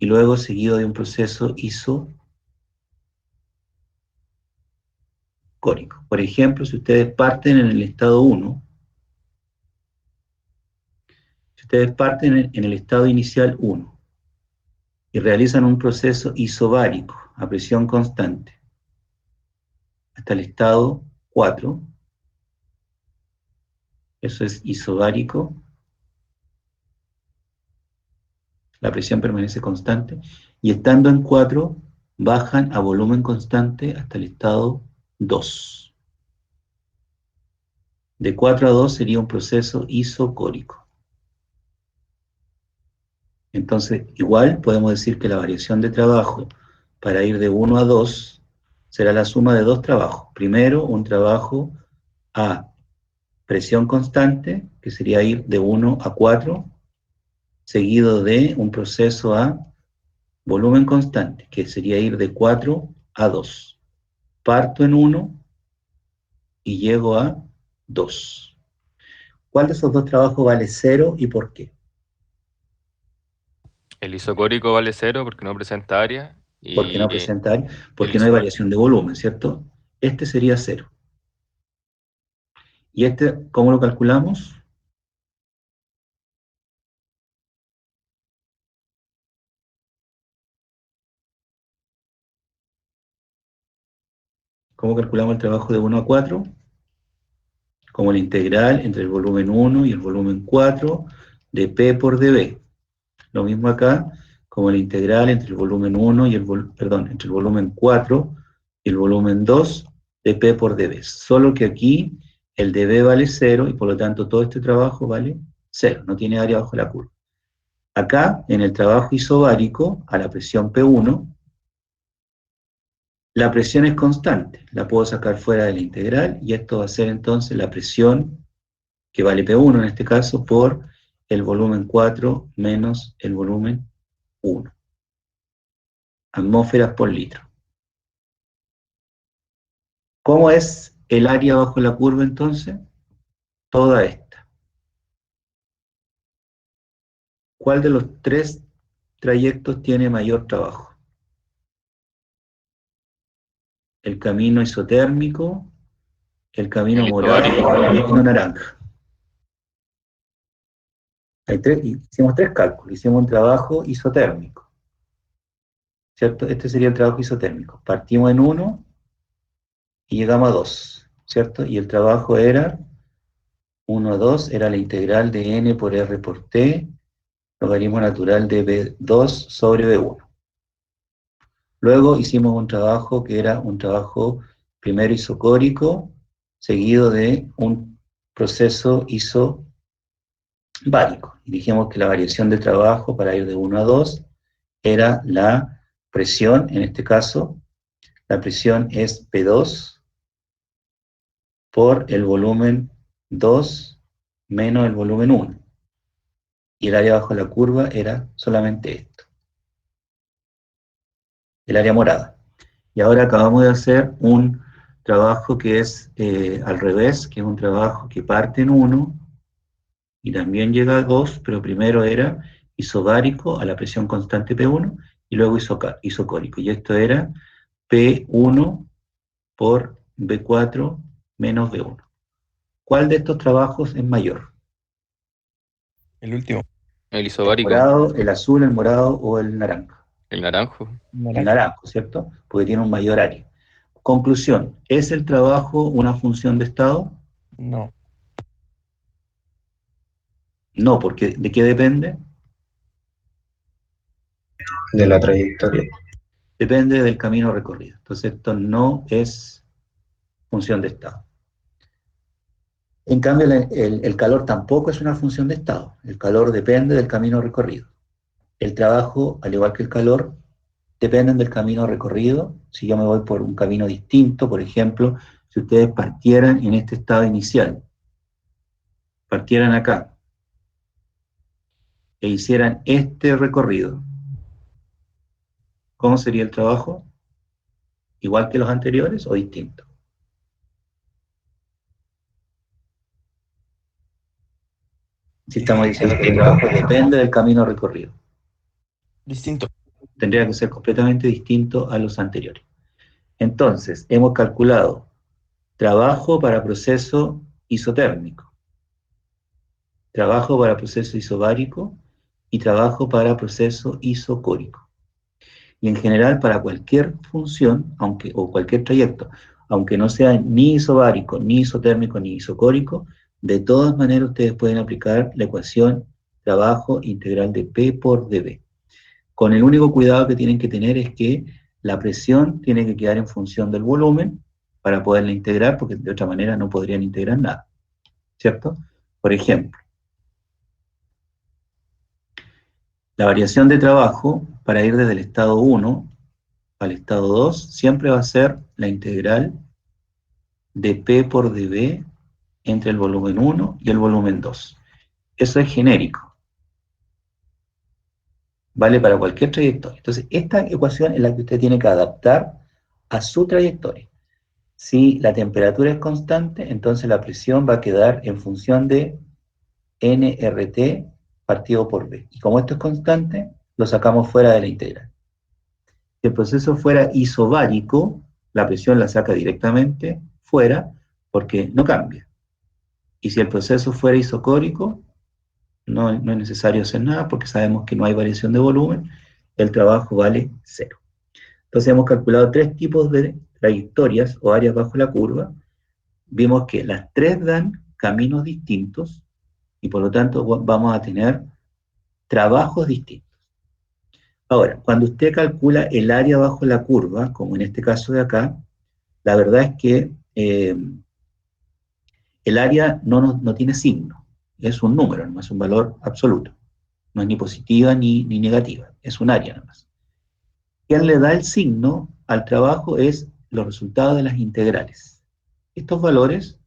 y luego seguido de un proceso isocórico. Por ejemplo, si ustedes parten en el estado 1, si ustedes parten en el estado inicial 1 y realizan un proceso isobárico a presión constante hasta el estado 4, eso es isobárico, la presión permanece constante, y estando en 4 bajan a volumen constante hasta el estado 2. De 4 a 2 sería un proceso isocórico. Entonces, igual podemos decir que la variación de trabajo para ir de 1 a 2 será la suma de dos trabajos. Primero, un trabajo a presión constante, que sería ir de 1 a 4, seguido de un proceso a volumen constante, que sería ir de 4 a 2. Parto en 1 y llego a 2. ¿Cuál de esos dos trabajos vale 0 y por qué? El isocórico vale 0 porque no presenta área. Porque no Y presenta área, el porque no hay variación de volumen, ¿cierto? Este sería 0. ¿Y este cómo lo calculamos? ¿Cómo calculamos el trabajo de 1 a 4? Como la integral entre el volumen 1 y el volumen 4 de P por dB. Lo mismo acá, como la integral entre el volumen 1 y entre el volumen 4 y el volumen 2 de P por dB. Solo que aquí el dB vale 0 y por lo tanto todo este trabajo vale 0, no tiene área bajo la curva. Acá, en el trabajo isobárico, a la presión P1, la presión es constante, la puedo sacar fuera de la integral y esto va a ser entonces la presión, que vale P1 en este caso, por el volumen 4 menos el volumen 1. Atmósferas por litro. ¿Cómo es el área bajo la curva entonces? Toda esta. ¿Cuál de los tres trayectos tiene mayor trabajo? El camino isotérmico, el camino el morado isobárico. o el camino naranja. Hicimos tres cálculos, hicimos un trabajo isotérmico, ¿cierto? Este sería el trabajo isotérmico. Partimos en 1 y llegamos a 2, ¿cierto? Y el trabajo era 1 a 2, era la integral de n por r por t, logaritmo natural de B2 sobre B1. Luego hicimos un trabajo que era un trabajo primero isocórico, seguido de un proceso isobárico. Y dijimos que la variación de trabajo para ir de 1 a 2 era la presión, en este caso, la presión es P2 por el volumen 2 menos el volumen 1. Y el área bajo la curva era solamente esto, el área morada. Y ahora acabamos de hacer un trabajo que es al revés, que es un trabajo que parte en 1 y también llega a 2, pero primero era isobárico a la presión constante P1 y luego isocórico. Y esto era P1 por B4 menos B1. ¿Cuál de estos trabajos es mayor? El último. El ¿El isobárico. morado, el azul, el morado o el naranja? El naranjo. El naranjo, ¿cierto? Porque tiene un mayor área. Conclusión, ¿es el trabajo una función de estado? No. No, porque ¿de qué depende? De la trayectoria. Depende del camino recorrido. Entonces esto no es función de estado. En cambio, el calor tampoco es una función de estado. El calor depende del camino recorrido. El trabajo, al igual que el calor, dependen del camino recorrido. Si yo me voy por un camino distinto, por ejemplo, si ustedes partieran en este estado inicial, partieran acá, e hicieran este recorrido, ¿cómo sería el trabajo? ¿Igual que los anteriores o distinto? Si estamos diciendo que el trabajo depende del camino recorrido. Distinto. Tendría que ser completamente distinto a los anteriores. Entonces, hemos calculado trabajo para proceso isotérmico, trabajo para proceso isobárico y trabajo para proceso isocórico. Y en general, para cualquier función, o cualquier trayecto, aunque no sea ni isobárico, ni isotérmico, ni isocórico, de todas maneras ustedes pueden aplicar la ecuación trabajo integral de P por dB. Con el único cuidado que tienen que tener es que la presión tiene que quedar en función del volumen para poderla integrar, porque de otra manera no podrían integrar nada, ¿cierto? Por ejemplo, la variación de trabajo para ir desde el estado 1 al estado 2 siempre va a ser la integral de P por dB entre el volumen 1 y el volumen 2. Eso es genérico. Vale para cualquier trayectoria. Entonces, esta ecuación es la que usted tiene que adaptar a su trayectoria. Si la temperatura es constante, entonces la presión va a quedar en función de nRT partido por B. Y como esto es constante, lo sacamos fuera de la integral. Si el proceso fuera isobárico, la presión la saca directamente fuera porque no cambia. Y si el proceso fuera isocórico, no es necesario hacer nada porque sabemos que no hay variación de volumen, el trabajo vale 0. Entonces hemos calculado 3 tipos de trayectorias o áreas bajo la curva. Vimos que las 3 dan caminos distintos y por lo tanto vamos a tener trabajos distintos. Ahora, cuando usted calcula el área bajo la curva, como en este caso de acá, la verdad es que el área no tiene signo, es un número, no es un valor absoluto, no es ni positiva ni negativa, es un área nada más. Quien le da el signo al trabajo es los resultados de las integrales. Estos valores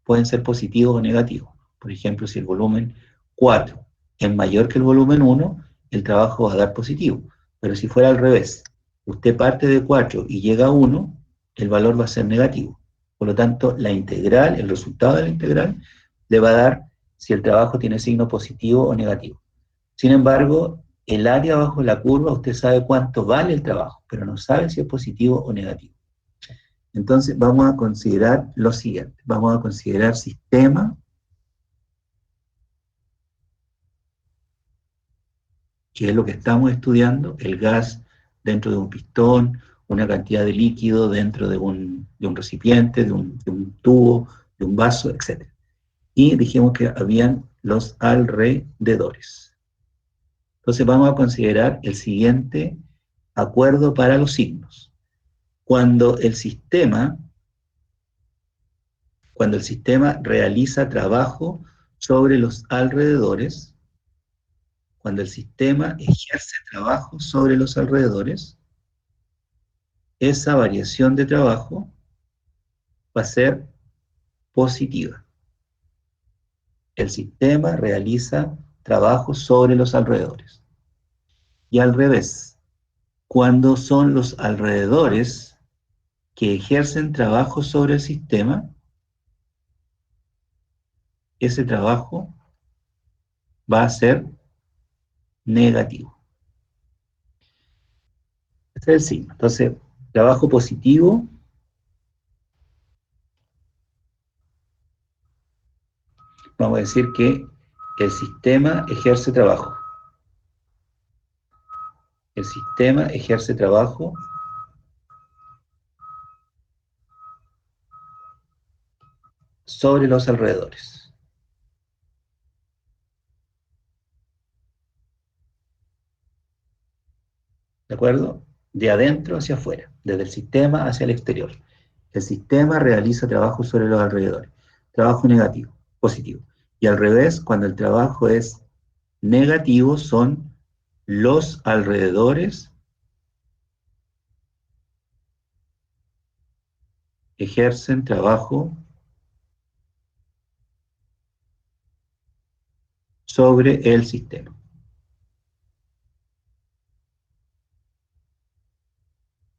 pueden ser positivos o negativos. Por ejemplo, si el volumen 4 es mayor que el volumen 1, el trabajo va a dar positivo. Pero si fuera al revés, usted parte de 4 y llega a 1, el valor va a ser negativo. Por lo tanto, la integral, el resultado de la integral, le va a dar si el trabajo tiene signo positivo o negativo. Sin embargo, el área bajo la curva, usted sabe cuánto vale el trabajo, pero no sabe si es positivo o negativo. Entonces vamos a considerar lo siguiente. Vamos a considerar sistema, que es lo que estamos estudiando, el gas dentro de un pistón, una cantidad de líquido dentro de un recipiente, de un tubo, de un vaso, etc. Y dijimos que habían los alrededores. Entonces vamos a considerar el siguiente acuerdo para los signos. Cuando el sistema realiza trabajo sobre los alrededores, cuando el sistema ejerce trabajo sobre los alrededores, esa variación de trabajo va a ser positiva. El sistema realiza trabajo sobre los alrededores. Y al revés, cuando son los alrededores que ejercen trabajo sobre el sistema, ese trabajo va a ser negativo. Ese es el signo. Entonces, trabajo positivo vamos a decir que el sistema ejerce trabajo. El sistema ejerce trabajo sobre los alrededores. ¿De acuerdo? De adentro hacia afuera, desde el sistema hacia el exterior. El sistema realiza trabajo sobre los alrededores. Trabajo negativo, positivo. Y al revés, cuando el trabajo es negativo, son los alrededores ejercen trabajo sobre el sistema.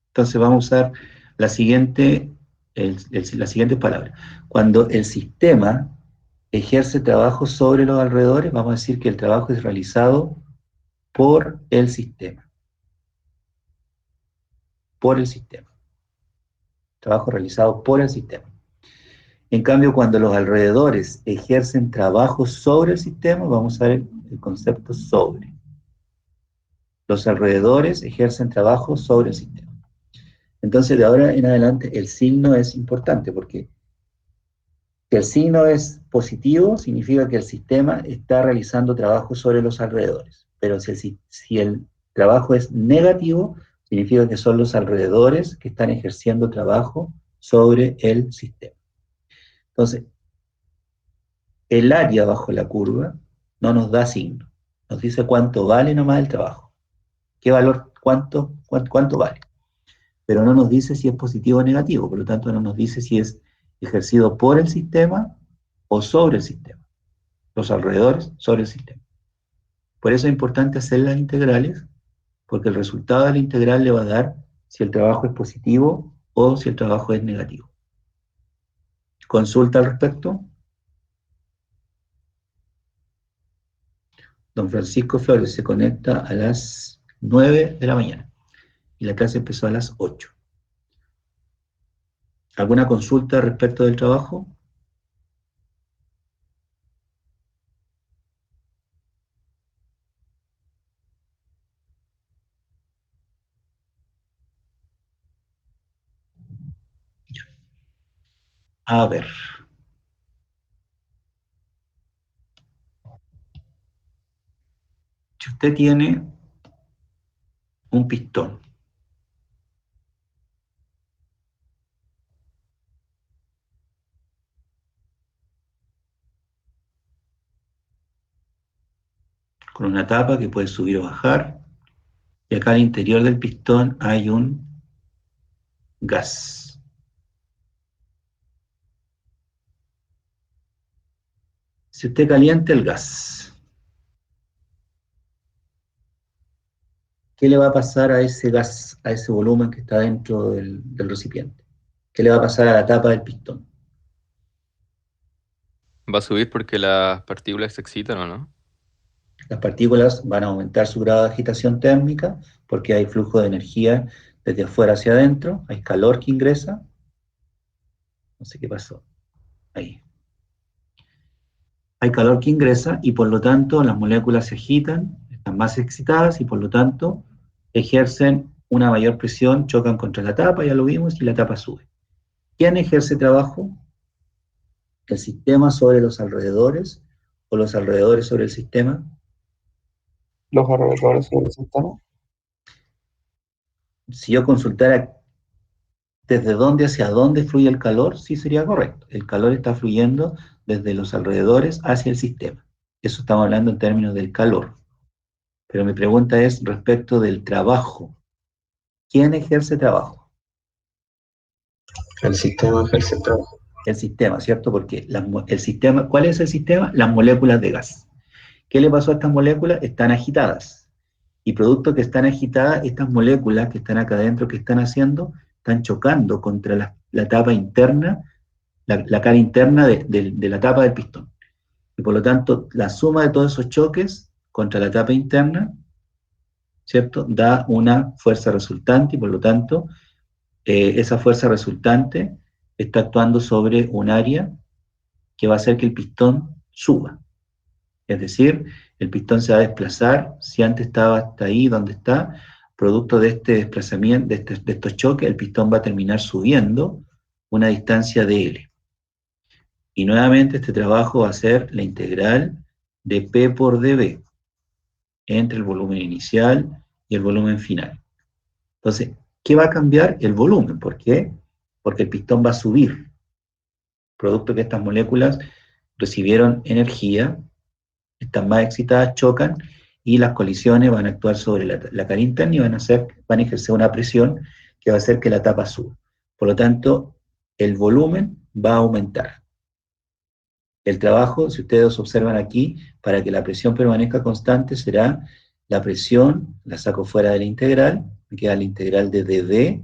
Entonces vamos a usar las siguientes palabras. Cuando el sistema ejerce trabajo sobre los alrededores, vamos a decir que el trabajo es realizado por el sistema. Por el sistema. Trabajo realizado por el sistema. En cambio, cuando los alrededores ejercen trabajo sobre el sistema, vamos a ver el concepto sobre. Los alrededores ejercen trabajo sobre el sistema. Entonces, de ahora en adelante, el signo es importante, porque si el signo es positivo, significa que el sistema está realizando trabajo sobre los alrededores. Pero si el trabajo es negativo, Significa que son los alrededores que están ejerciendo trabajo sobre el sistema. Entonces, el área bajo la curva no nos da signo, nos dice cuánto vale nomás el trabajo, qué valor, cuánto vale, pero no nos dice si es positivo o negativo, por lo tanto no nos dice si es ejercido por el sistema o sobre el sistema, los alrededores sobre el sistema. Por eso es importante hacer las integrales, porque el resultado de la integral le va a dar si el trabajo es positivo o si el trabajo es negativo. ¿Consulta al respecto? Don Francisco Flores se conecta a las 9 de la mañana y la clase empezó a las 8. ¿Alguna consulta respecto del trabajo? A ver. Si usted tiene un pistón con una tapa que puede subir o bajar, y acá al interior del pistón hay un gas. Si usted calienta el gas, ¿qué le va a pasar a ese gas, a ese volumen que está dentro del recipiente? ¿Qué le va a pasar a la tapa del pistón? ¿Va a subir porque las partículas se excitan o no? Las partículas van a aumentar su grado de agitación térmica porque hay flujo de energía desde afuera hacia adentro, hay calor que ingresa. No sé qué pasó. Ahí. Hay calor que ingresa y por lo tanto las moléculas se agitan, están más excitadas y por lo tanto ejercen una mayor presión, chocan contra la tapa, ya lo vimos, y la tapa sube. ¿Quién ejerce trabajo? ¿El sistema sobre los alrededores o los alrededores sobre el sistema? Los alrededores sobre el sistema. Si yo consultara desde dónde hacia dónde fluye el calor, sí sería correcto. El calor está fluyendo desde los alrededores hacia el sistema. Eso estamos hablando en términos del calor. Pero mi pregunta es respecto del trabajo. ¿Quién ejerce trabajo? El sistema ejerce el trabajo. El sistema, ¿cierto? Porque el sistema, ¿cuál es el sistema? Las moléculas de gas. ¿Qué le pasó a estas moléculas? Están agitadas. Y producto que están agitadas, estas moléculas que están acá adentro, ¿qué están haciendo? Están chocando contra la tapa interna, la cara interna de la tapa del pistón. Y por lo tanto, la suma de todos esos choques contra la tapa interna, ¿cierto? Da una fuerza resultante y por lo tanto, esa fuerza resultante está actuando sobre un área que va a hacer que el pistón suba. Es decir, el pistón se va a desplazar, si antes estaba hasta ahí donde está, producto de este desplazamiento, de estos choques, el pistón va a terminar subiendo una distancia de L. Y nuevamente este trabajo va a ser la integral de P por dB entre el volumen inicial y el volumen final. Entonces, ¿qué va a cambiar? El volumen. ¿Por qué? Porque el pistón va a subir, producto que estas moléculas recibieron energía, están más excitadas, chocan, y las colisiones van a actuar sobre la cara interna y van a ejercer una presión que va a hacer que la tapa suba. Por lo tanto, el volumen va a aumentar. El trabajo, si ustedes observan aquí, para que la presión permanezca constante será la presión, la saco fuera de la integral, me queda la integral de dB,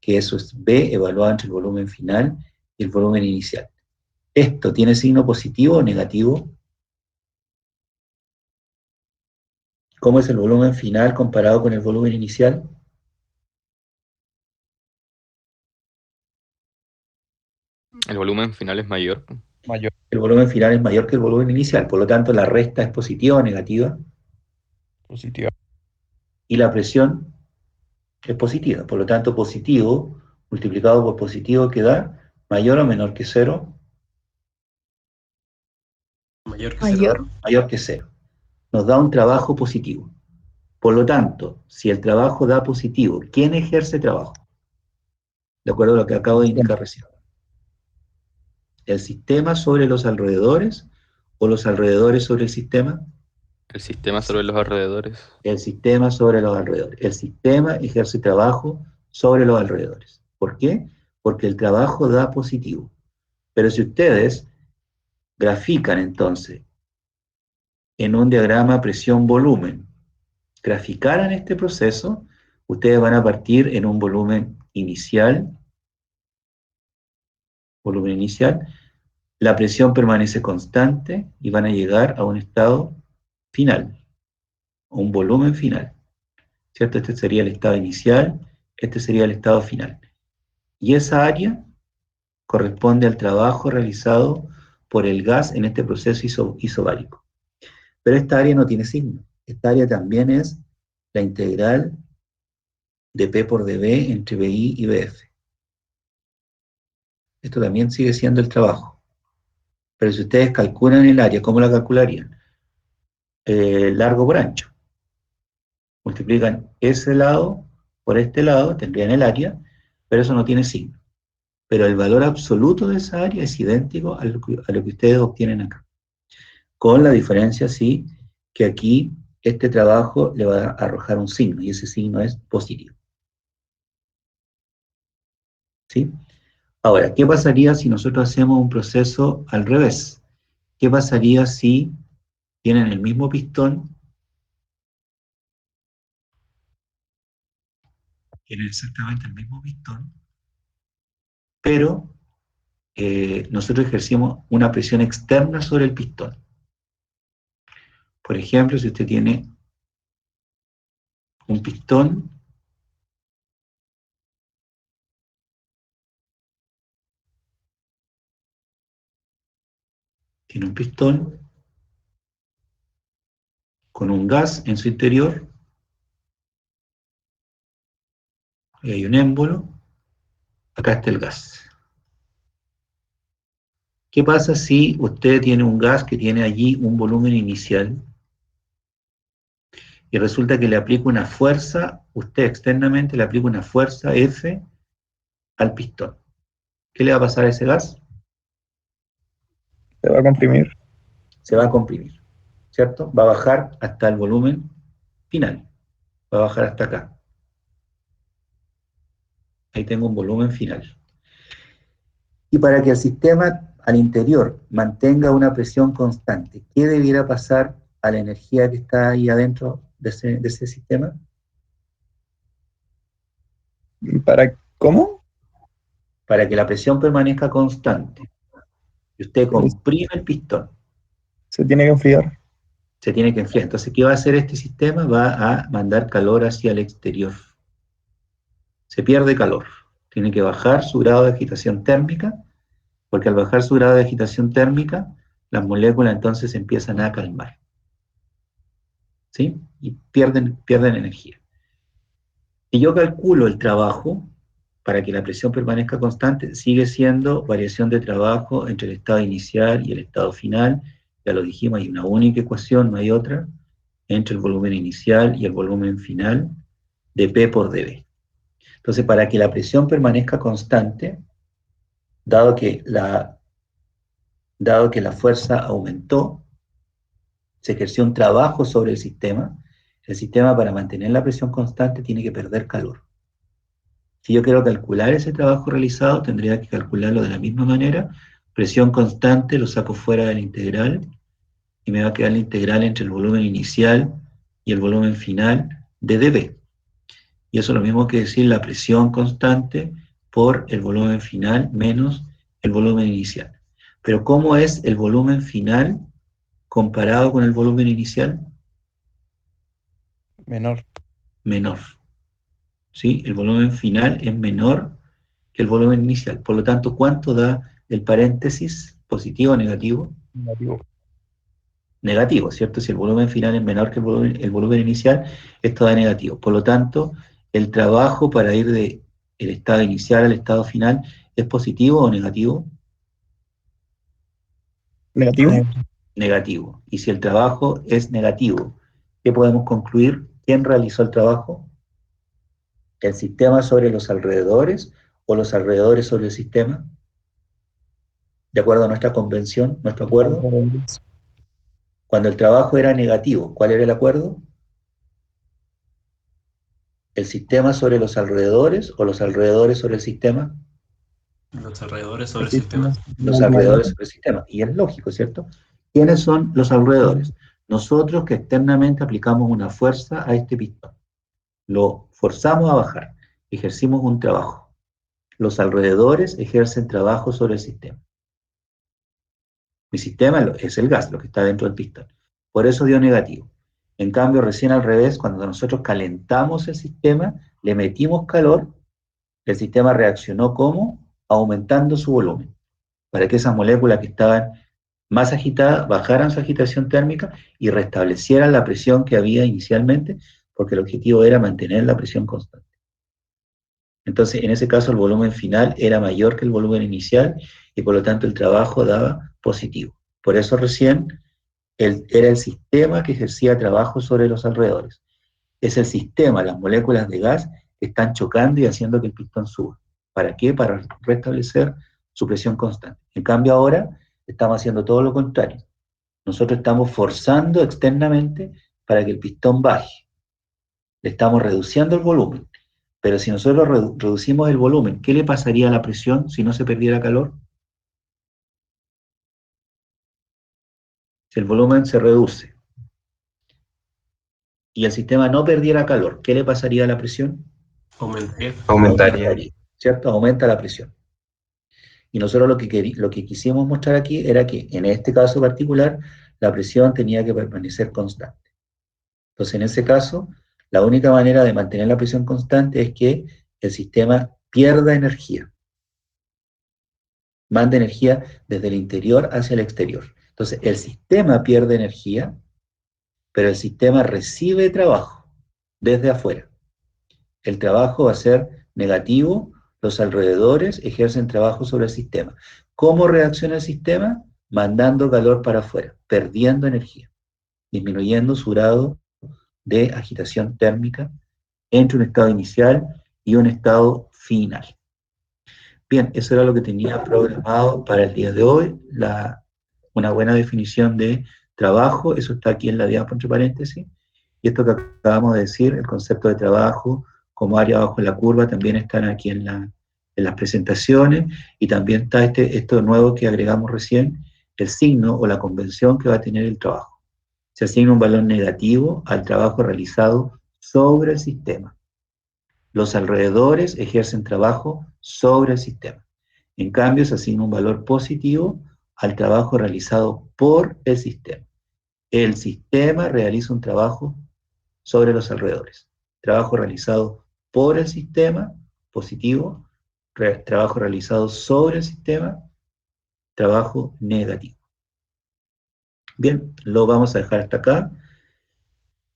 que eso es B evaluado entre el volumen final y el volumen inicial. ¿Esto tiene signo positivo o negativo? ¿Cómo es el volumen final comparado con el volumen inicial? El volumen final es mayor. Mayor. El volumen final es mayor que el volumen inicial, por lo tanto la resta es positiva o negativa, Positiva. y la presión es positiva, por lo tanto positivo multiplicado por positivo que da mayor o menor que cero. Mayor que Mayor. Mayor que cero. Nos da un trabajo positivo. Por lo tanto, si el trabajo da positivo, ¿quién ejerce trabajo? De acuerdo a lo que acabo de indicar recién. ¿El sistema sobre los alrededores o los alrededores sobre el sistema? El sistema sobre los alrededores. El sistema sobre los alrededores. El sistema ejerce trabajo sobre los alrededores. ¿Por qué? Porque el trabajo da positivo. Pero si ustedes grafican entonces en un diagrama presión-volumen, graficaran este proceso, ustedes van a partir en un volumen inicial, la presión permanece constante y van a llegar a un estado final, a un volumen final, ¿cierto? Este sería el estado inicial, este sería el estado final. Y esa área corresponde al trabajo realizado por el gas en este proceso isobárico. Pero esta área no tiene signo. Esta área también es la integral de P por dB entre BI y BF. Esto también sigue siendo el trabajo. Pero si ustedes calculan el área, ¿cómo la calcularían? Largo por ancho. Multiplican ese lado por este lado, tendrían el área, pero eso no tiene signo. Pero el valor absoluto de esa área es idéntico a lo que ustedes obtienen acá. Con la diferencia, sí, que aquí este trabajo le va a arrojar un signo, y ese signo es positivo. ¿Sí? Ahora, ¿qué pasaría si nosotros hacemos un proceso al revés? ¿Qué pasaría si tienen el mismo pistón, tienen exactamente el mismo pistón, pero nosotros ejercimos una presión externa sobre el pistón? Por ejemplo, si usted tiene un pistón con un gas en su interior, y hay un émbolo, acá está el gas. ¿Qué pasa si usted tiene un gas que tiene allí un volumen inicial y resulta que le aplica una fuerza, usted externamente le aplica una fuerza F al pistón? ¿Qué le va a pasar a ese gas? Se va a comprimir. Se va a comprimir, ¿cierto? Va a bajar hasta el volumen final, va a bajar hasta acá. Ahí tengo un volumen final. Y para que el sistema al interior mantenga una presión constante, ¿qué debiera pasar a la energía que está ahí adentro de ese sistema? ¿Para cómo? Para que la presión permanezca constante y usted comprime el pistón, Se tiene que enfriar. se tiene que enfriar. Entonces, ¿qué va a hacer este sistema? Va a mandar calor hacia el exterior. Se pierde calor. Tiene que bajar su grado de agitación térmica, porque al bajar su grado de agitación térmica, las moléculas entonces se empiezan a calmar, ¿sí? Y pierden energía. Si yo calculo el trabajo, para que la presión permanezca constante, sigue siendo variación de trabajo entre el estado inicial y el estado final. Ya lo dijimos, hay una única ecuación, no hay otra, entre el volumen inicial y el volumen final de P por dB. Entonces, para que la presión permanezca constante, dado que la fuerza aumentó, se ejerció un trabajo sobre el sistema para mantener la presión constante tiene que perder calor. Si yo quiero calcular ese trabajo realizado, tendría que calcularlo de la misma manera. Presión constante, lo saco fuera de la integral, y me va a quedar la integral entre el volumen inicial y el volumen final de dB. Y eso es lo mismo que decir la presión constante por el volumen final menos el volumen inicial. Pero ¿cómo es el volumen final comparado con el volumen inicial? Menor. Menor. ¿Sí? El volumen final es menor que el volumen inicial. Por lo tanto, ¿cuánto da el paréntesis? ¿Positivo o negativo? Negativo. Negativo, ¿cierto? Si el volumen final es menor que el volumen inicial, esto da negativo. Por lo tanto, el trabajo para ir del estado inicial al estado final, ¿es positivo o negativo? Negativo. Negativo. Y si el trabajo es negativo, ¿qué podemos concluir? ¿Quién realizó el trabajo? ¿El sistema sobre los alrededores o los alrededores sobre el sistema? De acuerdo a nuestra convención, nuestro acuerdo. Cuando el trabajo era negativo, ¿cuál era el acuerdo? ¿El sistema sobre los alrededores o los alrededores sobre el sistema? Los alrededores sobre el sistema. Los alrededores sobre el sistema. Y es lógico, ¿cierto? ¿Quiénes son los alrededores? Nosotros que externamente aplicamos una fuerza a este pistón. Lo forzamos a bajar. Ejercimos un trabajo. Los alrededores ejercen trabajo sobre el sistema. Mi sistema es el gas, lo que está dentro del pistón. Por eso dio negativo. En cambio, recién al revés, cuando nosotros calentamos el sistema, le metimos calor, el sistema reaccionó ¿cómo? Aumentando su volumen, para que esas moléculas que estaban más agitadas bajaran su agitación térmica y restablecieran la presión que había inicialmente, porque el objetivo era mantener la presión constante. Entonces, en ese caso, el volumen final era mayor que el volumen inicial y por lo tanto el trabajo daba positivo. Por eso recién era el sistema que ejercía trabajo sobre los alrededores. Es el sistema, las moléculas de gas, que están chocando y haciendo que el pistón suba. ¿Para qué? Para restablecer su presión constante. En cambio ahora estamos haciendo todo lo contrario. Nosotros estamos forzando externamente para que el pistón baje. Le estamos reduciendo el volumen. Pero si nosotros reducimos el volumen, ¿qué le pasaría a la presión si no se perdiera calor? Si el volumen se reduce y el sistema no perdiera calor, ¿qué le pasaría a la presión? Aumentaría. ¿Cierto? Aumenta la presión. Y nosotros lo que quisimos mostrar aquí era que en este caso particular la presión tenía que permanecer constante. Entonces en ese caso, la única manera de mantener la presión constante es que el sistema pierda energía. Manda energía desde el interior hacia el exterior. Entonces el sistema pierde energía, pero el sistema recibe trabajo desde afuera. El trabajo va a ser negativo, los alrededores ejercen trabajo sobre el sistema. ¿Cómo reacciona el sistema? Mandando calor para afuera, perdiendo energía, disminuyendo su grado de agitación térmica entre un estado inicial y un estado final. Bien, eso era lo que tenía programado para el día de hoy, una buena definición de trabajo, eso está aquí en la diapositiva entre paréntesis, y esto que acabamos de decir, el concepto de trabajo como área bajo la curva, también están aquí en las presentaciones, y también está esto nuevo que agregamos recién, el signo o la convención que va a tener el trabajo. Se asigna un valor negativo al trabajo realizado sobre el sistema. Los alrededores ejercen trabajo sobre el sistema. En cambio, se asigna un valor positivo al trabajo realizado por el sistema. El sistema realiza un trabajo sobre los alrededores. Trabajo realizado por el sistema, positivo. Trabajo realizado sobre el sistema, trabajo negativo. Bien, lo vamos a dejar hasta acá.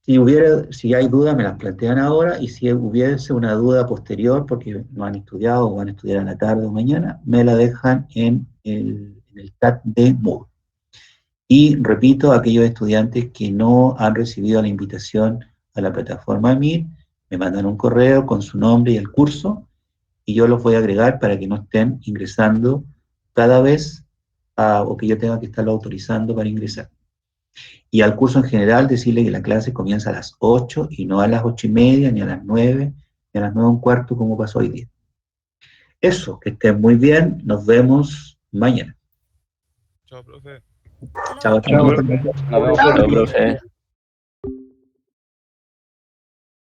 Si hay dudas, me las plantean ahora, y si hubiese una duda posterior, porque no han estudiado o van a estudiar a la tarde o mañana, me la dejan en el chat de Moodle. Y repito, aquellos estudiantes que no han recibido la invitación a la plataforma Meet, me mandan un correo con su nombre y el curso, y yo los voy a agregar para que no estén ingresando cada vez, o que yo tenga que estarlo autorizando para ingresar. Y al curso en general decirle que la clase comienza a las 8 y no a las 8:30, ni a las 9, ni a las 9:15 como pasó hoy día. Eso, que estén muy bien, nos vemos mañana. Chao, profe. Chao, Chao, chao. profe. Nos vemos, profe.